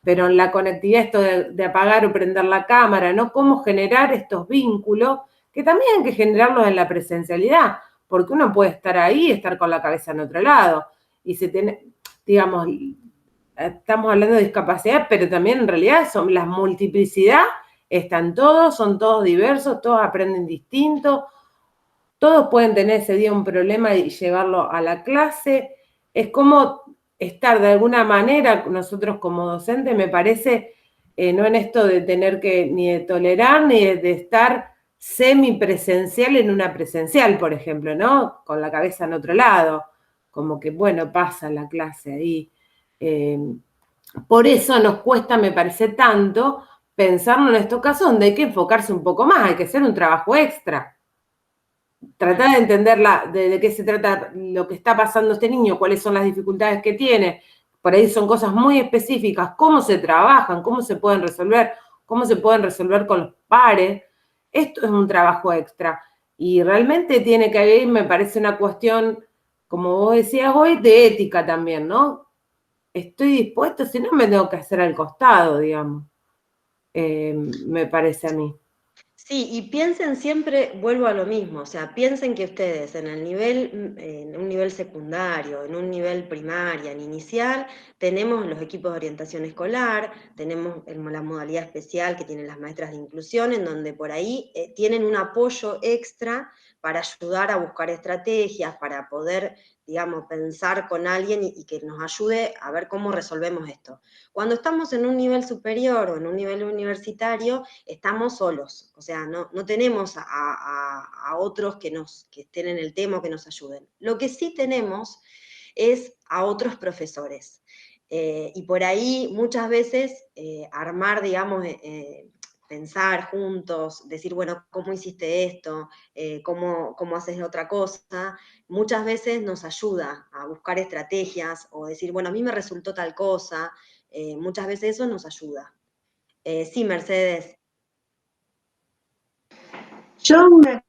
Pero en la conectividad esto de apagar o prender la cámara, ¿no? Cómo generar estos vínculos, que también hay que generarlos en la presencialidad, porque uno puede estar ahí y estar con la cabeza en otro lado. Y digamos, estamos hablando de discapacidad, pero también en realidad son la multiplicidad, están todos, son todos diversos, todos aprenden distinto, todos pueden tener ese día un problema y llevarlo a la clase. Es como estar de alguna manera, nosotros como docentes, me parece, no en esto de tener que ni de tolerar, ni de estar semipresencial en una presencial, por ejemplo, ¿no? Con la cabeza en otro lado, como que, bueno, pasa la clase ahí. Por eso nos cuesta, me parece, tanto pensarlo en estos casos donde hay que enfocarse un poco más, hay que hacer un trabajo extra. Tratar de entender de qué se trata lo que está pasando este niño, cuáles son las dificultades que tiene. Por ahí son cosas muy específicas, cómo se trabajan, cómo se pueden resolver con los pares. Esto es un trabajo extra. Y realmente tiene que haber, me parece, una cuestión, como vos decías hoy, de ética también, ¿no? Estoy dispuesto, si no me tengo que hacer al costado, digamos. Me parece a mí. Sí, y piensen siempre, vuelvo a lo mismo, o sea, piensen que ustedes en un nivel secundario, en un nivel primaria, en inicial, tenemos los equipos de orientación escolar, tenemos la modalidad especial que tienen las maestras de inclusión, en donde por ahí tienen un apoyo extra para ayudar a buscar estrategias, para poder, digamos, pensar con alguien y que nos ayude a ver cómo resolvemos esto. Cuando estamos en un nivel superior o en un nivel universitario, estamos solos, o sea, no tenemos a otros que estén en el tema o que nos ayuden. Lo que sí tenemos es a otros profesores. Y por ahí muchas veces armar, digamos, pensar juntos, decir, bueno, ¿cómo hiciste esto? ¿Cómo haces otra cosa? Muchas veces nos ayuda a buscar estrategias o decir, bueno, a mí me resultó tal cosa. Muchas veces eso nos ayuda. Sí, Mercedes. Yo me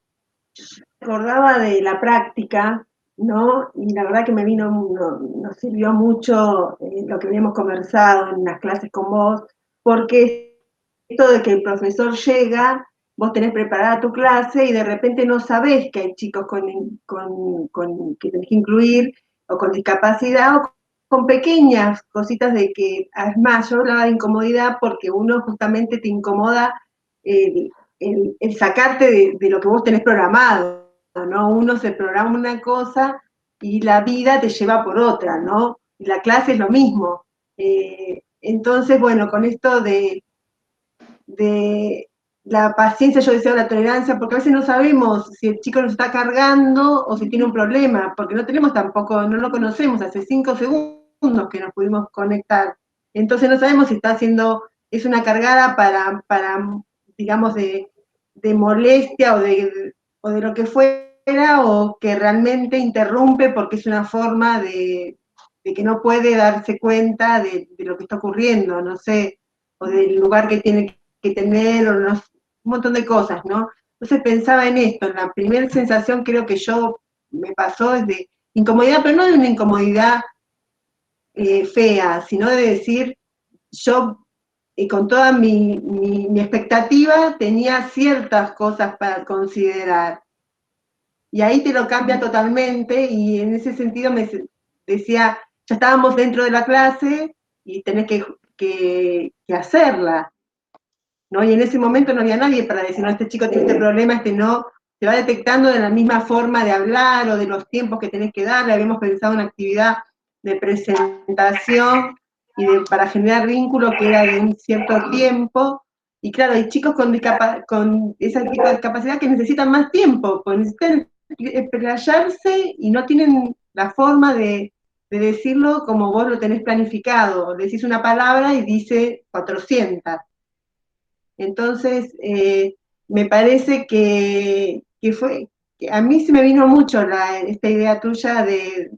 acordaba de la práctica, ¿no? Y la verdad que nos sirvió mucho lo que habíamos conversado en las clases con vos, porque esto de que el profesor llega, vos tenés preparada tu clase y de repente no sabés que hay chicos que tenés que incluir o con discapacidad o con pequeñas cositas de que, es más, yo hablaba de incomodidad porque uno justamente te incomoda el sacarte de lo que vos tenés programado, ¿no? Uno se programa una cosa y la vida te lleva por otra, ¿no? Y la clase es lo mismo. Entonces, bueno, con esto de la paciencia, yo deseo la tolerancia, porque a veces no sabemos si el chico nos está cargando o si tiene un problema, porque no tenemos tampoco, no lo conocemos, hace 5 segundos que nos pudimos conectar. Entonces no sabemos si está haciendo, es una cargada para digamos, de molestia o de lo que fuera, o que realmente interrumpe porque es una forma de que no puede darse cuenta de lo que está ocurriendo, no sé, o del lugar que tiene que tener, o un montón de cosas, ¿no? Entonces pensaba en esto, en la primera sensación creo que me pasó es de incomodidad, pero no de una incomodidad fea, sino de decir, yo con toda mi expectativa tenía ciertas cosas para considerar. Y ahí te lo cambia totalmente, y en ese sentido me decía, ya estábamos dentro de la clase y tenés que hacerla, ¿no? Y en ese momento no había nadie para decir, no, este chico tiene este problema, este no, te va detectando de la misma forma de hablar o de los tiempos que tenés que darle. Habíamos pensado una actividad de presentación para generar vínculo que era de un cierto tiempo, y claro, hay chicos con ese tipo de discapacidad que necesitan más tiempo, pues necesitan explayarse y no tienen la forma de decirlo como vos lo tenés planificado. Decís una palabra y dice 400. Entonces, me parece que a mí se me vino mucho esta idea tuya de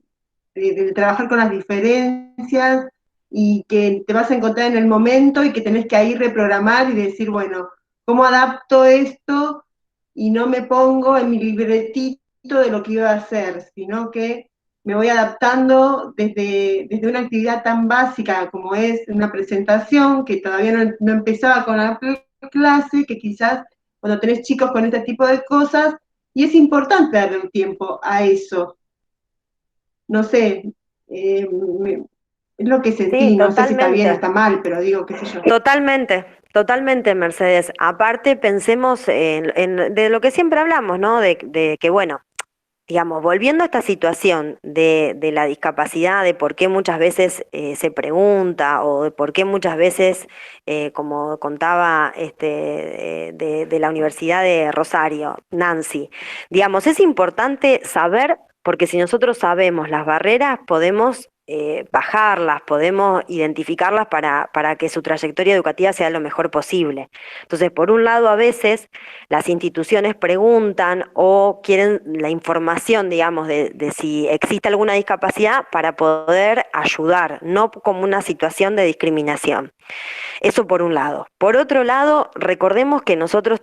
trabajar con las diferencias, y que te vas a encontrar en el momento y que tenés que ahí reprogramar y decir, bueno, ¿cómo adapto esto? Y no me pongo en mi libretito de lo que iba a hacer, sino que me voy adaptando desde una actividad tan básica como es una presentación, que todavía no empezaba con la clase, que quizás cuando tenés chicos con este tipo de cosas, y es importante darle un tiempo a eso. No sé, es lo que sentí, Sí, no sé si está bien o totalmente. está mal, pero digo, qué sé yo. Totalmente, totalmente, Mercedes. Aparte, pensemos de lo que siempre hablamos, ¿no? De que, bueno, digamos, volviendo a esta situación de la discapacidad, de por qué muchas veces se pregunta, o de por qué muchas veces, como contaba de la Universidad de Rosario, Nancy, digamos, es importante saber, porque si nosotros sabemos las barreras, podemos bajarlas, podemos identificarlas para que su trayectoria educativa sea lo mejor posible. Entonces, por un lado, a veces las instituciones preguntan o quieren la información, digamos, de si existe alguna discapacidad para poder ayudar, no como una situación de discriminación. Eso por un lado. Por otro lado, recordemos que nosotros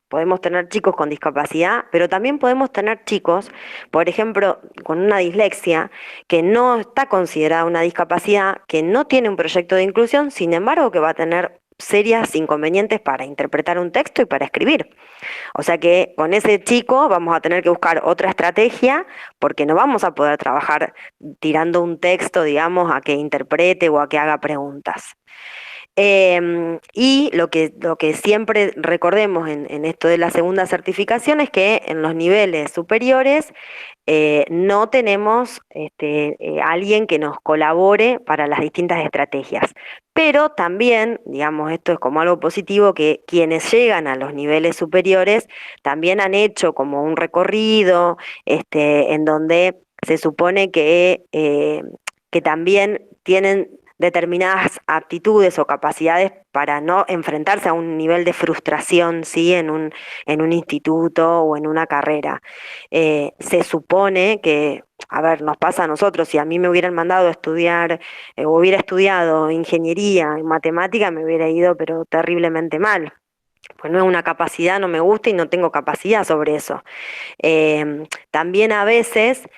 podemos tener chicos con discapacidad, pero también podemos tener chicos, por ejemplo, con una dislexia, que no está considerada una discapacidad, que no tiene un proyecto de inclusión, sin embargo, que va a tener serias inconvenientes para interpretar un texto y para escribir. O sea que con ese chico vamos a tener que buscar otra estrategia, porque no vamos a poder trabajar tirando un texto, digamos, a que interprete o a que haga preguntas. Y lo que siempre recordemos en esto de la segunda certificación es que en los niveles superiores no tenemos alguien que nos colabore para las distintas estrategias. Pero también, digamos, esto es como algo positivo, que quienes llegan a los niveles superiores también han hecho como un recorrido en donde se supone que también tienen determinadas aptitudes o capacidades para no enfrentarse a un nivel de frustración, ¿sí? En un instituto o en una carrera. Se supone que, a ver, nos pasa a nosotros, si a mí me hubieran mandado a estudiar, o hubiera estudiado ingeniería en matemática, me hubiera ido pero terriblemente mal. Pues no es una capacidad, no me gusta y no tengo capacidad sobre eso. También a veces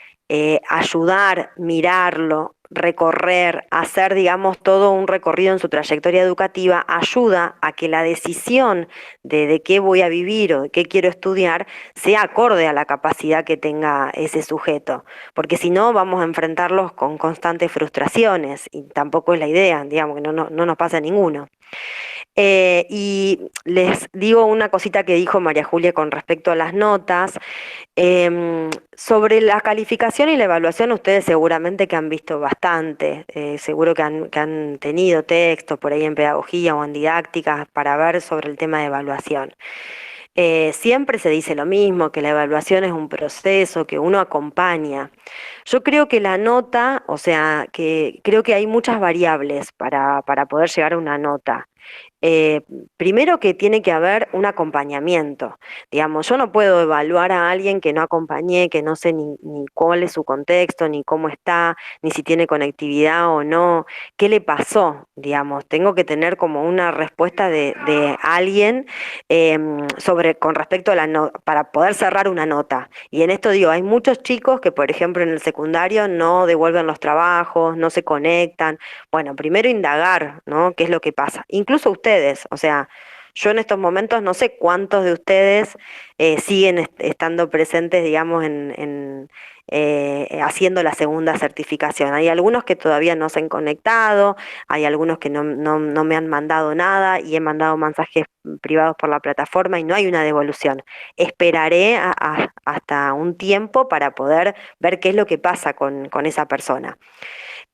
ayudar, mirarlo, recorrer, hacer, digamos, todo un recorrido en su trayectoria educativa, ayuda a que la decisión de qué voy a vivir o de qué quiero estudiar sea acorde a la capacidad que tenga ese sujeto, porque si no vamos a enfrentarlos con constantes frustraciones y tampoco es la idea, digamos, que no nos pasa a ninguno. Y les digo una cosita que dijo María Julia con respecto a las notas. Sobre la calificación y la evaluación, ustedes seguramente que han visto bastante, seguro que han tenido textos por ahí en pedagogía o en didáctica para ver sobre el tema de evaluación. Siempre se dice lo mismo, que la evaluación es un proceso, que uno acompaña. Yo creo que la nota, o sea, que creo que hay muchas variables para poder llegar a una nota. Eh, Primero que tiene que haber un acompañamiento. Digamos, yo no puedo evaluar a alguien que no acompañé, que no sé ni cuál es su contexto, ni cómo está, ni si tiene conectividad o no, qué le pasó, digamos. Tengo que tener como una respuesta de alguien con respecto a para poder cerrar una nota. Y en esto digo, hay muchos chicos que, por ejemplo, en el secundario no devuelven los trabajos, no se conectan. Bueno, primero indagar, ¿no? ¿Qué es lo que pasa? Incluso ustedes, o sea, yo en estos momentos no sé cuántos de ustedes siguen estando presentes, digamos, haciendo la segunda certificación. Hay algunos que todavía no se han conectado, hay algunos que no me han mandado nada y he mandado mensajes privados por la plataforma y no hay una devolución. Esperaré hasta un tiempo para poder ver qué es lo que pasa con esa persona.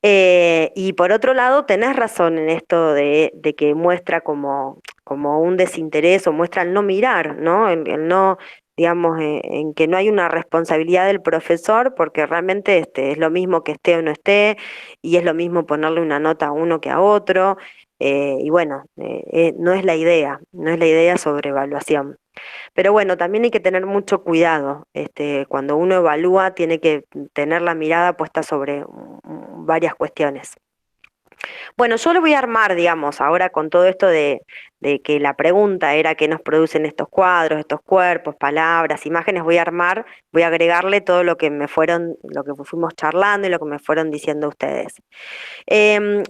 Y por otro lado, tenés razón en esto de que muestra como un desinterés o muestra el no mirar, ¿no? El no, digamos, en que no hay una responsabilidad del profesor porque realmente es lo mismo que esté o no esté y es lo mismo ponerle una nota a uno que a otro. Y bueno, no es la idea, no es la idea sobre evaluación. Pero bueno, también hay que tener mucho cuidado. Cuando uno evalúa, tiene que tener la mirada puesta sobre varias cuestiones. Bueno, yo lo voy a armar, digamos, ahora con todo esto de que la pregunta era qué nos producen estos cuadros, estos cuerpos, palabras, imágenes, voy a armar, voy a agregarle todo lo que lo que fuimos charlando y lo que me fueron diciendo ustedes.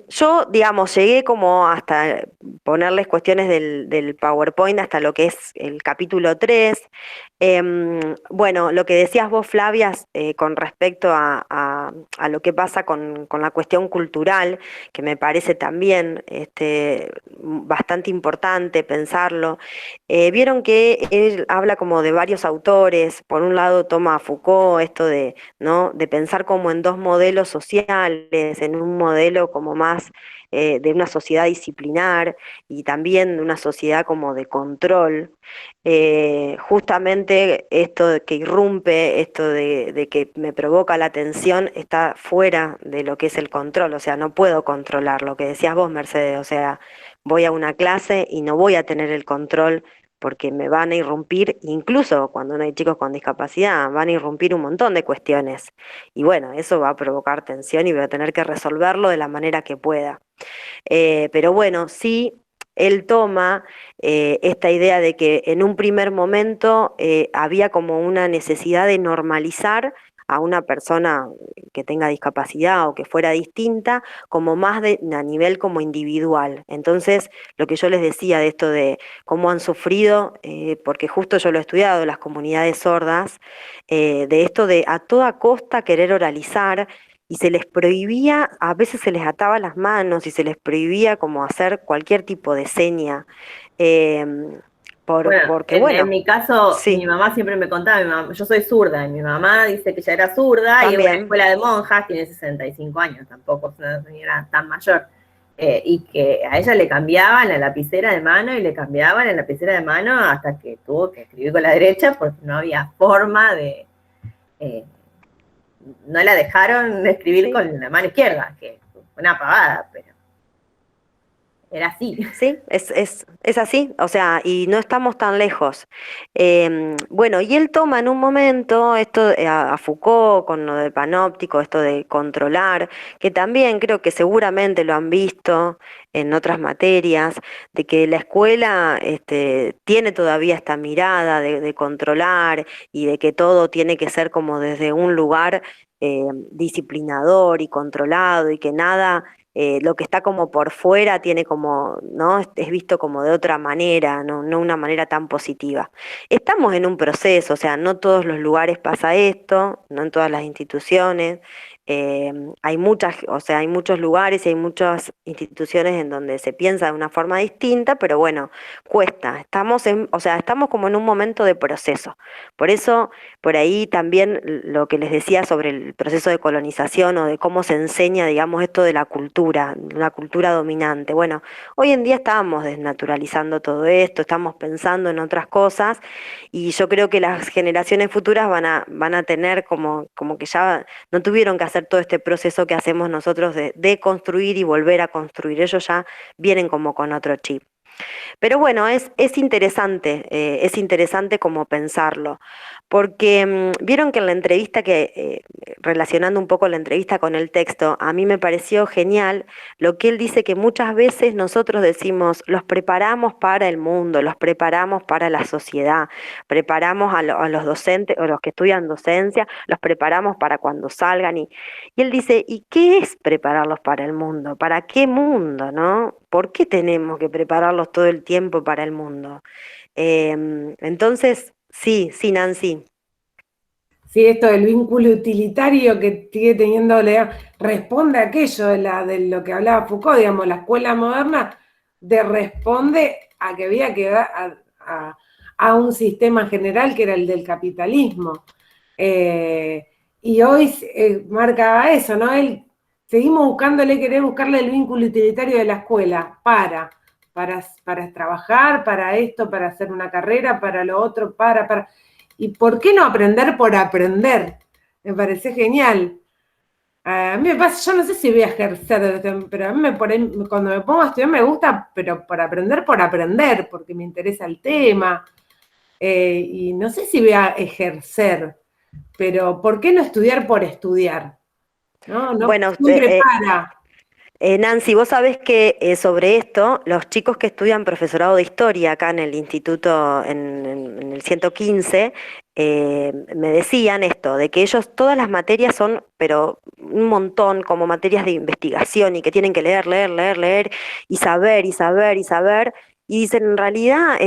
Yo, digamos, llegué como hasta ponerles cuestiones del PowerPoint hasta lo que es el capítulo 3. Bueno, lo que decías vos, Flavia, con respecto a lo que pasa con la cuestión cultural, que me parece también bastante importante pensarlo. Vieron que él habla como de varios autores, por un lado toma a Foucault, esto ¿no? de pensar como en dos modelos sociales, en un modelo como más de una sociedad disciplinar y también de una sociedad como de control. Justamente esto de que irrumpe, esto de que me provoca la atención, está fuera de lo que es el control, o sea, no puedo controlar lo que decías vos, Mercedes, o sea, voy a una clase y no voy a tener el control porque me van a irrumpir, incluso cuando no hay chicos con discapacidad, van a irrumpir un montón de cuestiones. Y bueno, eso va a provocar tensión y voy a tener que resolverlo de la manera que pueda. Pero bueno, sí, él toma esta idea de que en un primer momento había como una necesidad de normalizar a una persona que tenga discapacidad o que fuera distinta, como más a nivel como individual. Entonces, lo que yo les decía de esto de cómo han sufrido, porque justo yo lo he estudiado, las comunidades sordas, de esto de a toda costa querer oralizar, y se les prohibía, a veces se les ataba las manos y se les prohibía como hacer cualquier tipo de seña, eh, Bueno, porque en bueno, mi caso, sí, mi mamá siempre me contaba, yo soy zurda, y mi mamá dice que ella era zurda, y en una también, escuela de monjas, tiene 65 años, tampoco es una señora tan mayor, y que a ella le cambiaban la lapicera de mano y le cambiaban la lapicera de mano hasta que tuvo que escribir con la derecha porque no había forma no la dejaron escribir Sí. con la mano izquierda, que una pavada, pero era así. Sí, es así, o sea, y no estamos tan lejos. Bueno, y él toma en un momento esto a Foucault con lo del panóptico, esto de controlar, que también creo que seguramente lo han visto en otras materias, de que la escuela tiene todavía esta mirada de controlar y de que todo tiene que ser como desde un lugar disciplinador y controlado y que nada lo que está como por fuera tiene como, ¿no? Es visto como de otra manera, no una manera tan positiva. Estamos en un proceso, o sea, no todos los lugares pasa esto, no en todas las instituciones. Hay muchas, o sea, hay muchos lugares y hay muchas instituciones en donde se piensa de una forma distinta, pero bueno, cuesta. O sea, estamos como en un momento de proceso. Por eso, por ahí también lo que les decía sobre el proceso de colonización o de cómo se enseña, digamos, esto de la cultura dominante. Bueno, hoy en día estamos desnaturalizando todo esto, estamos pensando en otras cosas y yo creo que las generaciones futuras van a tener como que ya no tuvieron que hacer todo este proceso que hacemos nosotros de construir y volver a construir. Ellos ya vienen como con otro chip. Pero bueno, es interesante como pensarlo, porque vieron que en la entrevista relacionando un poco la entrevista con el texto, a mí me pareció genial lo que él dice que muchas veces nosotros decimos, los preparamos para el mundo, los preparamos para la sociedad, preparamos a los docentes o los que estudian docencia, los preparamos para cuando salgan y él dice, ¿y qué es prepararlos para el mundo? ¿Para qué mundo, no? ¿Por qué tenemos que prepararlos todo el tiempo para el mundo? Entonces, sí, Nancy. Sí, esto del vínculo utilitario que sigue teniendo Leo, responde a aquello de lo que hablaba Foucault, digamos, la escuela moderna responde a que había que dar a un sistema general que era el del capitalismo. Y hoy marcaba eso, ¿no? Seguimos querer buscarle el vínculo utilitario de la escuela para trabajar, para esto, para hacer una carrera, para lo otro, para... ¿Y por qué no aprender por aprender? Me parece genial. A mí me pasa, yo no sé si voy a ejercer, pero a mí cuando me pongo a estudiar me gusta, pero por aprender, porque me interesa el tema. Y no sé si voy a ejercer, pero ¿por qué no estudiar por estudiar? No Bueno, prepara. Nancy, vos sabés que sobre esto, los chicos que estudian profesorado de historia acá en el instituto, en el 115, me decían esto, de que ellos todas las materias son, pero un montón, como materias de investigación y que tienen que leer y saber y saber y saber. Y dicen, en realidad,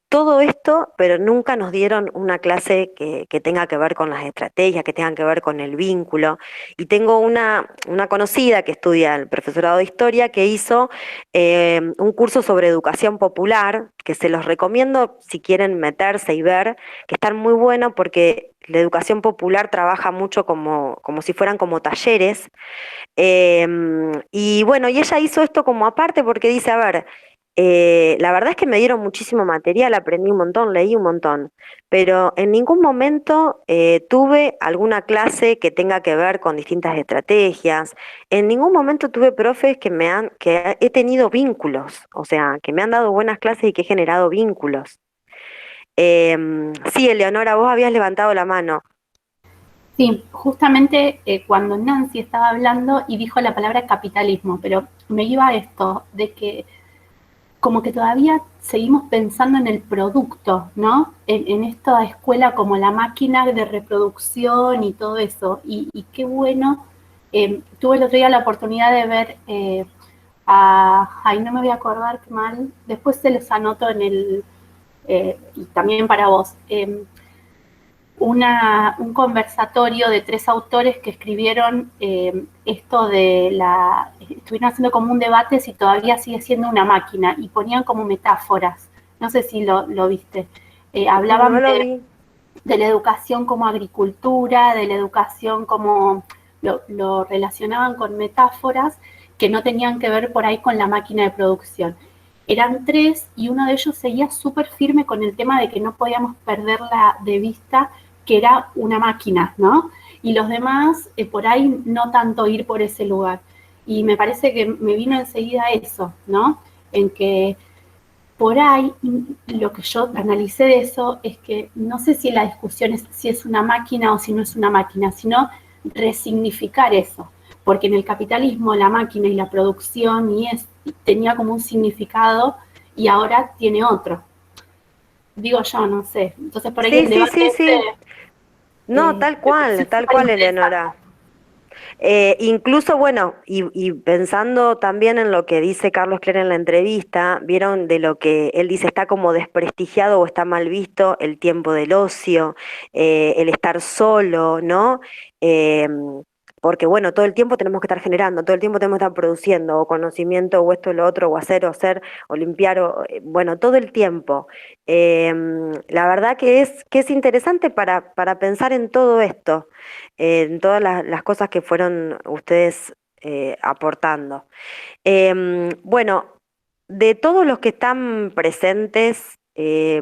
todo esto, pero nunca nos dieron una clase que tenga que ver con las estrategias, que tenga que ver con el vínculo. Y tengo una conocida que estudia el profesorado de historia que hizo un curso sobre educación popular, que se los recomiendo si quieren meterse y ver, que están muy buenos porque la educación popular trabaja mucho como si fueran como talleres. Y bueno, y ella hizo esto como aparte porque dice, a ver, la verdad es que me dieron muchísimo material, aprendí un montón, leí un montón, pero en ningún momento tuve alguna clase que tenga que ver con distintas estrategias, en ningún momento tuve profes que he tenido vínculos, o sea, que me han dado buenas clases y que he generado vínculos. Sí, Eleonora, vos habías levantado la mano. Sí, justamente cuando Nancy estaba hablando y dijo la palabra capitalismo, pero me iba a esto, de que como que todavía seguimos pensando en el producto, ¿no? En esta escuela como la máquina de reproducción y todo eso. Y qué bueno, tuve el otro día la oportunidad de ver ay, no me voy a acordar qué mal, después se los anoto y también para vos, un conversatorio de 3 autores que escribieron esto estuvieron haciendo como un debate si todavía sigue siendo una máquina y ponían como metáforas, no sé si lo viste, hablaban de la educación como agricultura, de la educación como lo relacionaban con metáforas que no tenían que ver por ahí con la máquina de producción. Eran 3 y uno de ellos seguía súper firme con el tema de que no podíamos perderla de vista, que era una máquina, ¿no? y los demás por ahí no tanto ir por ese lugar. Y me parece que me vino enseguida eso, ¿no? En que por ahí lo que yo analicé de eso es que no sé si la discusión es si es una máquina o si no es una máquina, sino resignificar eso, porque en el capitalismo la máquina y la producción tenía como un significado y ahora tiene otro. Digo yo, no sé. Entonces por ahí el debate Sí. No, tal cual, Eleonora. Incluso, bueno, y pensando también en lo que dice Carlos Cler en la entrevista, vieron de lo que él dice, está como desprestigiado o está mal visto el tiempo del ocio, el estar solo, ¿no? Eh, Porque bueno, todo el tiempo tenemos que estar generando, todo el tiempo tenemos que estar produciendo, o conocimiento, o esto, o lo otro, o hacer, o limpiar, bueno, todo el tiempo. La verdad que es interesante para pensar en todo esto, en todas las cosas que fueron ustedes aportando. Bueno, de todos los que están presentes,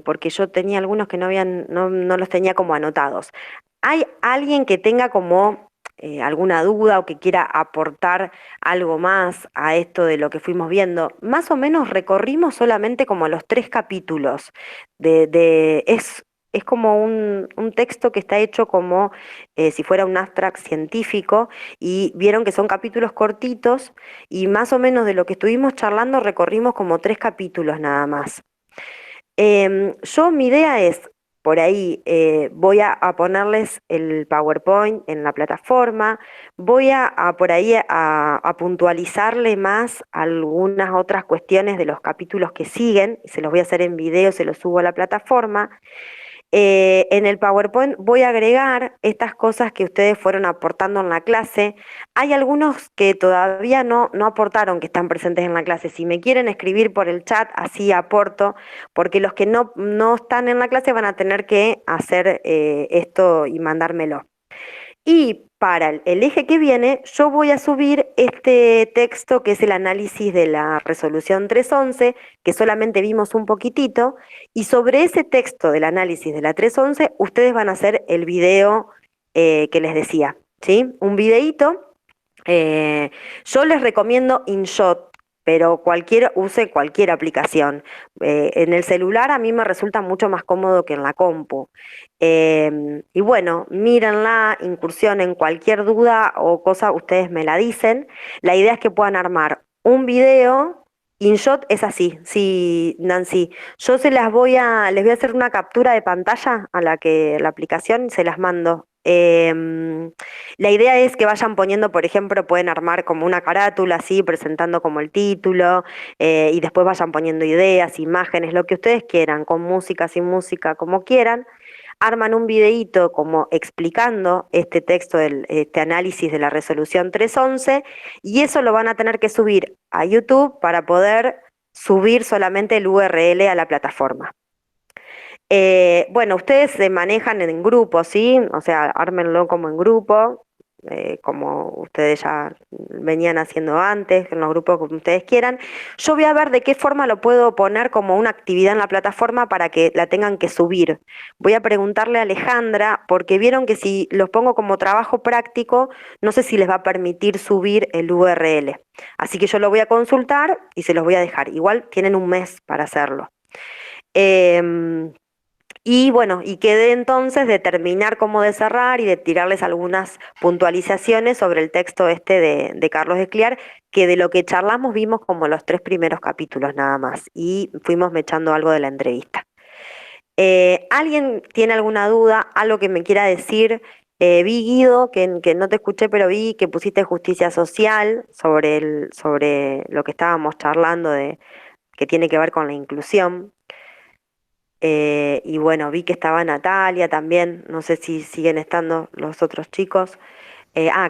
porque yo tenía algunos que no los tenía como anotados, ¿hay alguien que tenga como alguna duda o que quiera aportar algo más a esto de lo que fuimos viendo? Más o menos recorrimos solamente como los 3 capítulos es como un texto que está hecho como si fuera un abstract científico, y vieron que son capítulos cortitos, y más o menos de lo que estuvimos charlando recorrimos como 3 capítulos nada más. Mi idea es, por ahí, voy a ponerles el PowerPoint en la plataforma, voy a por ahí a puntualizarle más algunas otras cuestiones de los capítulos que siguen, se los voy a hacer en video, se los subo a la plataforma. En el PowerPoint voy a agregar estas cosas que ustedes fueron aportando en la clase. Hay algunos que todavía no aportaron, que están presentes en la clase. Si me quieren escribir por el chat, así aporto, porque los que no están en la clase van a tener que hacer esto y mandármelo. Y para el eje que viene, yo voy a subir este texto que es el análisis de la resolución 311, que solamente vimos un poquitito, y sobre ese texto del análisis de la 311, ustedes van a hacer el video que les decía, ¿sí? Un videíto. Yo les recomiendo InShot, pero use cualquier aplicación. En el celular a mí me resulta mucho más cómodo que en la compu. Y bueno, mírenla, incursionen, cualquier duda o cosa, ustedes me la dicen. La idea es que puedan armar un video. InShot es así, sí, Nancy. Yo les voy a hacer una captura de pantalla a la aplicación y se las mando. La idea es que vayan poniendo, por ejemplo, pueden armar como una carátula así, presentando como el título, y después vayan poniendo ideas, imágenes, lo que ustedes quieran, con música, sin música, como quieran. Arman un videíto como explicando este texto, este análisis de la resolución 311, y eso lo van a tener que subir a YouTube para poder subir solamente el URL a la plataforma. Bueno, ustedes se manejan en grupo, ¿sí? O sea, ármenlo como en grupo, como ustedes ya venían haciendo antes, en los grupos como ustedes quieran. Yo voy a ver de qué forma lo puedo poner como una actividad en la plataforma para que la tengan que subir. Voy a preguntarle a Alejandra, porque vieron que si los pongo como trabajo práctico, no sé si les va a permitir subir el URL. Así que yo lo voy a consultar y se los voy a dejar. Igual tienen un mes para hacerlo. Y bueno, y quedé entonces de terminar como de cerrar y de tirarles algunas puntualizaciones sobre el texto de Carlos Escliar, que de lo que charlamos vimos como los 3 primeros capítulos nada más, y fuimos mechando algo de la entrevista. ¿Alguien tiene alguna duda, algo que me quiera decir? Vi, Guido, que no te escuché, pero vi que pusiste justicia social sobre lo que estábamos charlando que tiene que ver con la inclusión. Y bueno, vi que estaba Natalia también, no sé si siguen estando los otros chicos.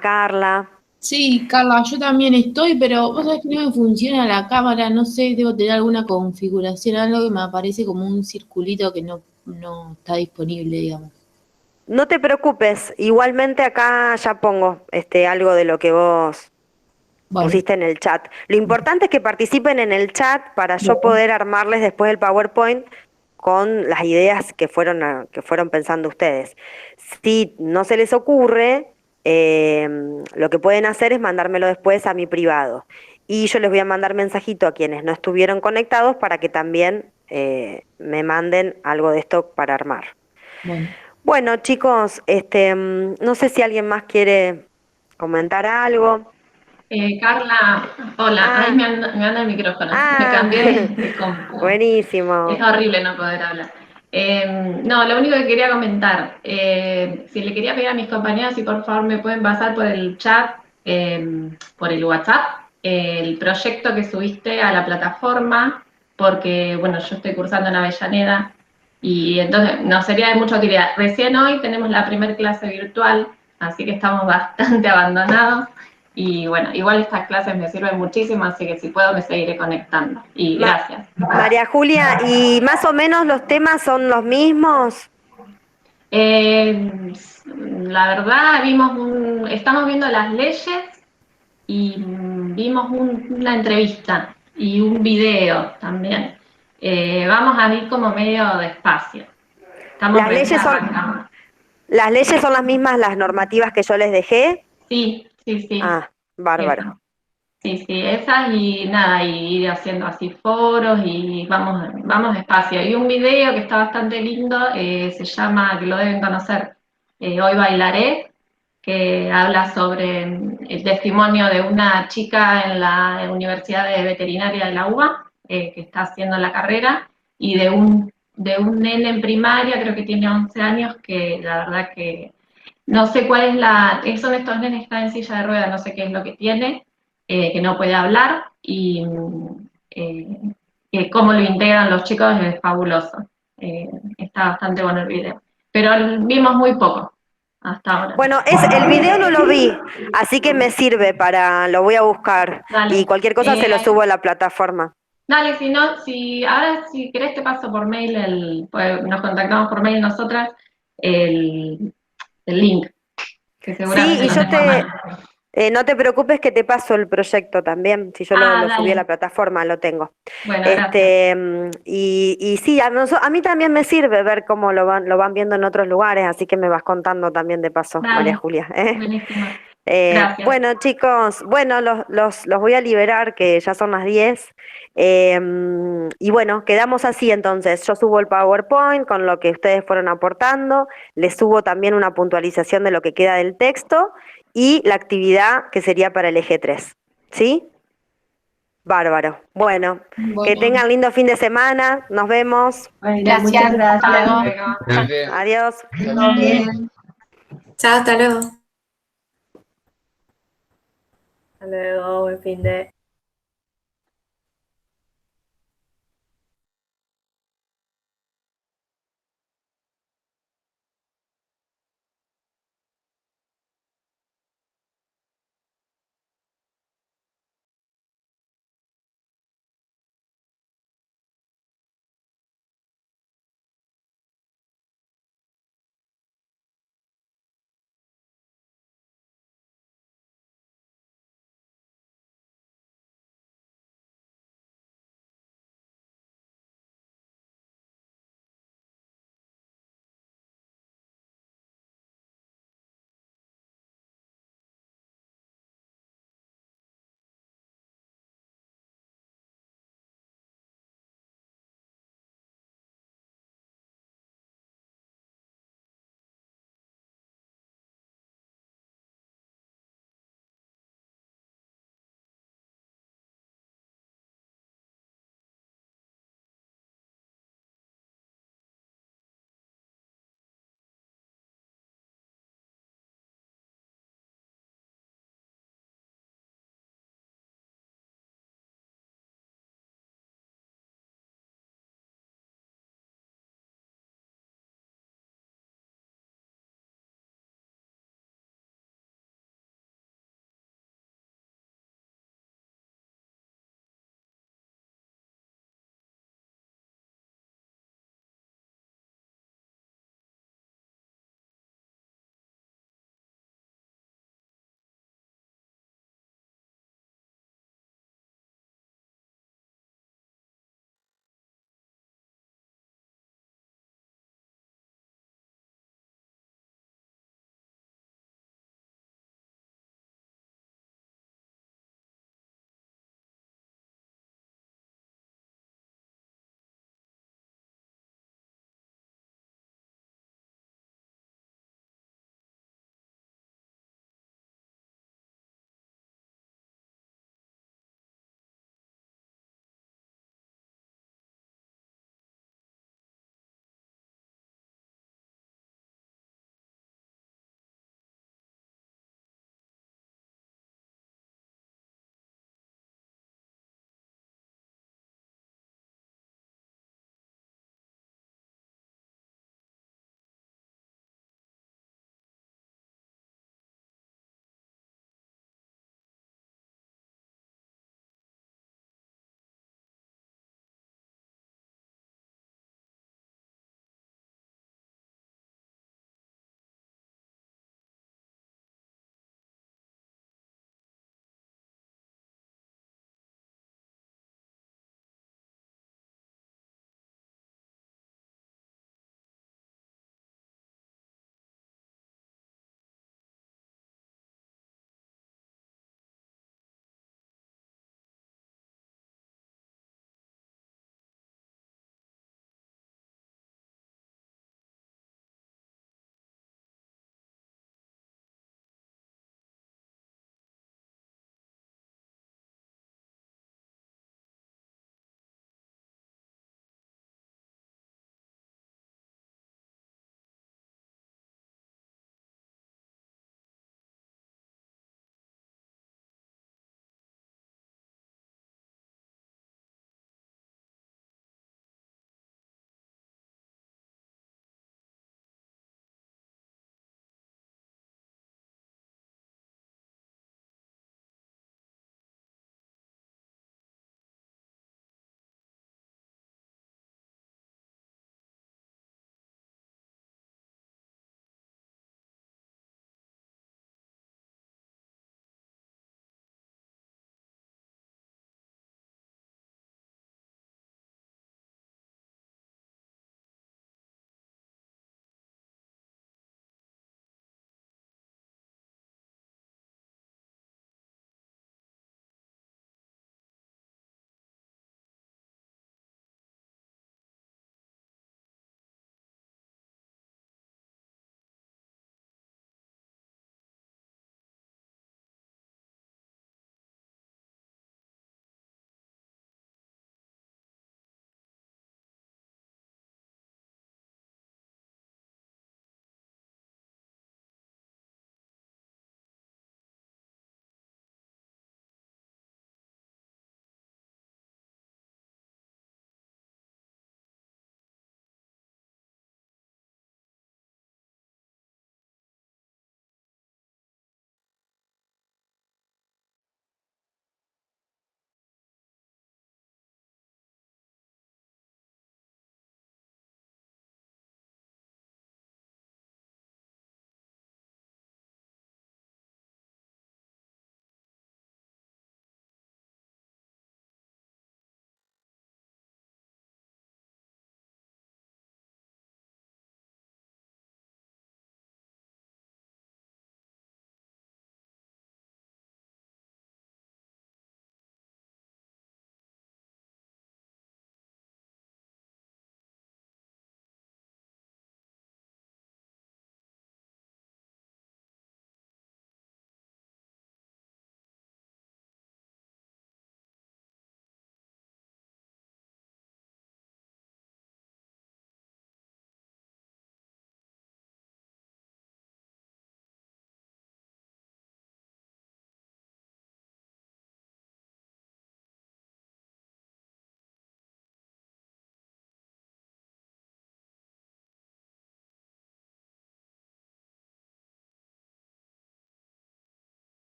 Carla. Sí, Carla, yo también estoy, pero vos sabés que no me funciona la cámara, no sé, debo tener alguna configuración, algo que me aparece como un circulito que no está disponible, digamos. No te preocupes, igualmente acá ya pongo algo de lo que vos pusiste en el chat. Lo importante es que participen en el chat para yo poder armarles después el PowerPoint con las ideas que fueron pensando ustedes. Si no se les ocurre, lo que pueden hacer es mandármelo después a mi privado. Y yo les voy a mandar mensajito a quienes no estuvieron conectados para que también me manden algo de esto para armar. Bueno. Bueno, chicos, no sé si alguien más quiere comentar algo. Carla, hola, ahí me anda el micrófono, me cambié de compu. Buenísimo. Es horrible no poder hablar. No, lo único que quería comentar, si le quería pedir a mis compañeros si por favor me pueden pasar por el chat, por el WhatsApp, el proyecto que subiste a la plataforma, porque bueno, yo estoy cursando en Avellaneda y entonces nos sería de mucha utilidad. Recién hoy tenemos la primera clase virtual, así que estamos bastante abandonados. Y bueno, igual estas clases me sirven muchísimo, así que si puedo me seguiré conectando. Y gracias. María Julia, ¿y más o menos los temas son los mismos? La verdad, estamos viendo las leyes y vimos una entrevista y un video también. Vamos a ir como medio despacio. ¿Las leyes son las mismas, las normativas que yo les dejé? Sí. Ah, bárbaro. Eso. Sí, esas y nada, y ir haciendo así foros y vamos despacio. Y un video que está bastante lindo, se llama, que lo deben conocer, Hoy Bailaré, que habla sobre el testimonio de una chica en la Universidad de Veterinaria de la UBA, que está haciendo la carrera, y de un nene en primaria, creo que tiene 11 años, que la verdad que no sé cuál es son estos nenes que están en silla de ruedas, no sé qué es lo que tiene, que no puede hablar, y cómo lo integran los chicos es fabuloso. Está bastante bueno el video. Pero vimos muy poco hasta ahora. Bueno, el video no lo vi, así que me sirve lo voy a buscar. Dale. Y cualquier cosa se lo subo a la plataforma. Dale, ahora si querés te paso por mail, pues nos contactamos por mail nosotras, el link, que seguramente sí, y no te preocupes que te paso el proyecto también, si yo lo subí a la plataforma, lo tengo. Bueno, gracias. Y sí, a mí también me sirve ver cómo lo van viendo en otros lugares, así que me vas contando también de paso, Dale. María Julia. Buenísimo. Gracias. Bueno, chicos, los voy a liberar, que ya son las 10. Y bueno, quedamos así entonces. Yo subo el PowerPoint con lo que ustedes fueron aportando, les subo también una puntualización de lo que queda del texto y la actividad que sería para el eje 3. ¿Sí? Bárbaro. Bueno, que tengan lindo fin de semana. Nos vemos. Bueno, muchas gracias. Adiós. Chao, hasta luego. Hasta luego, buen fin de...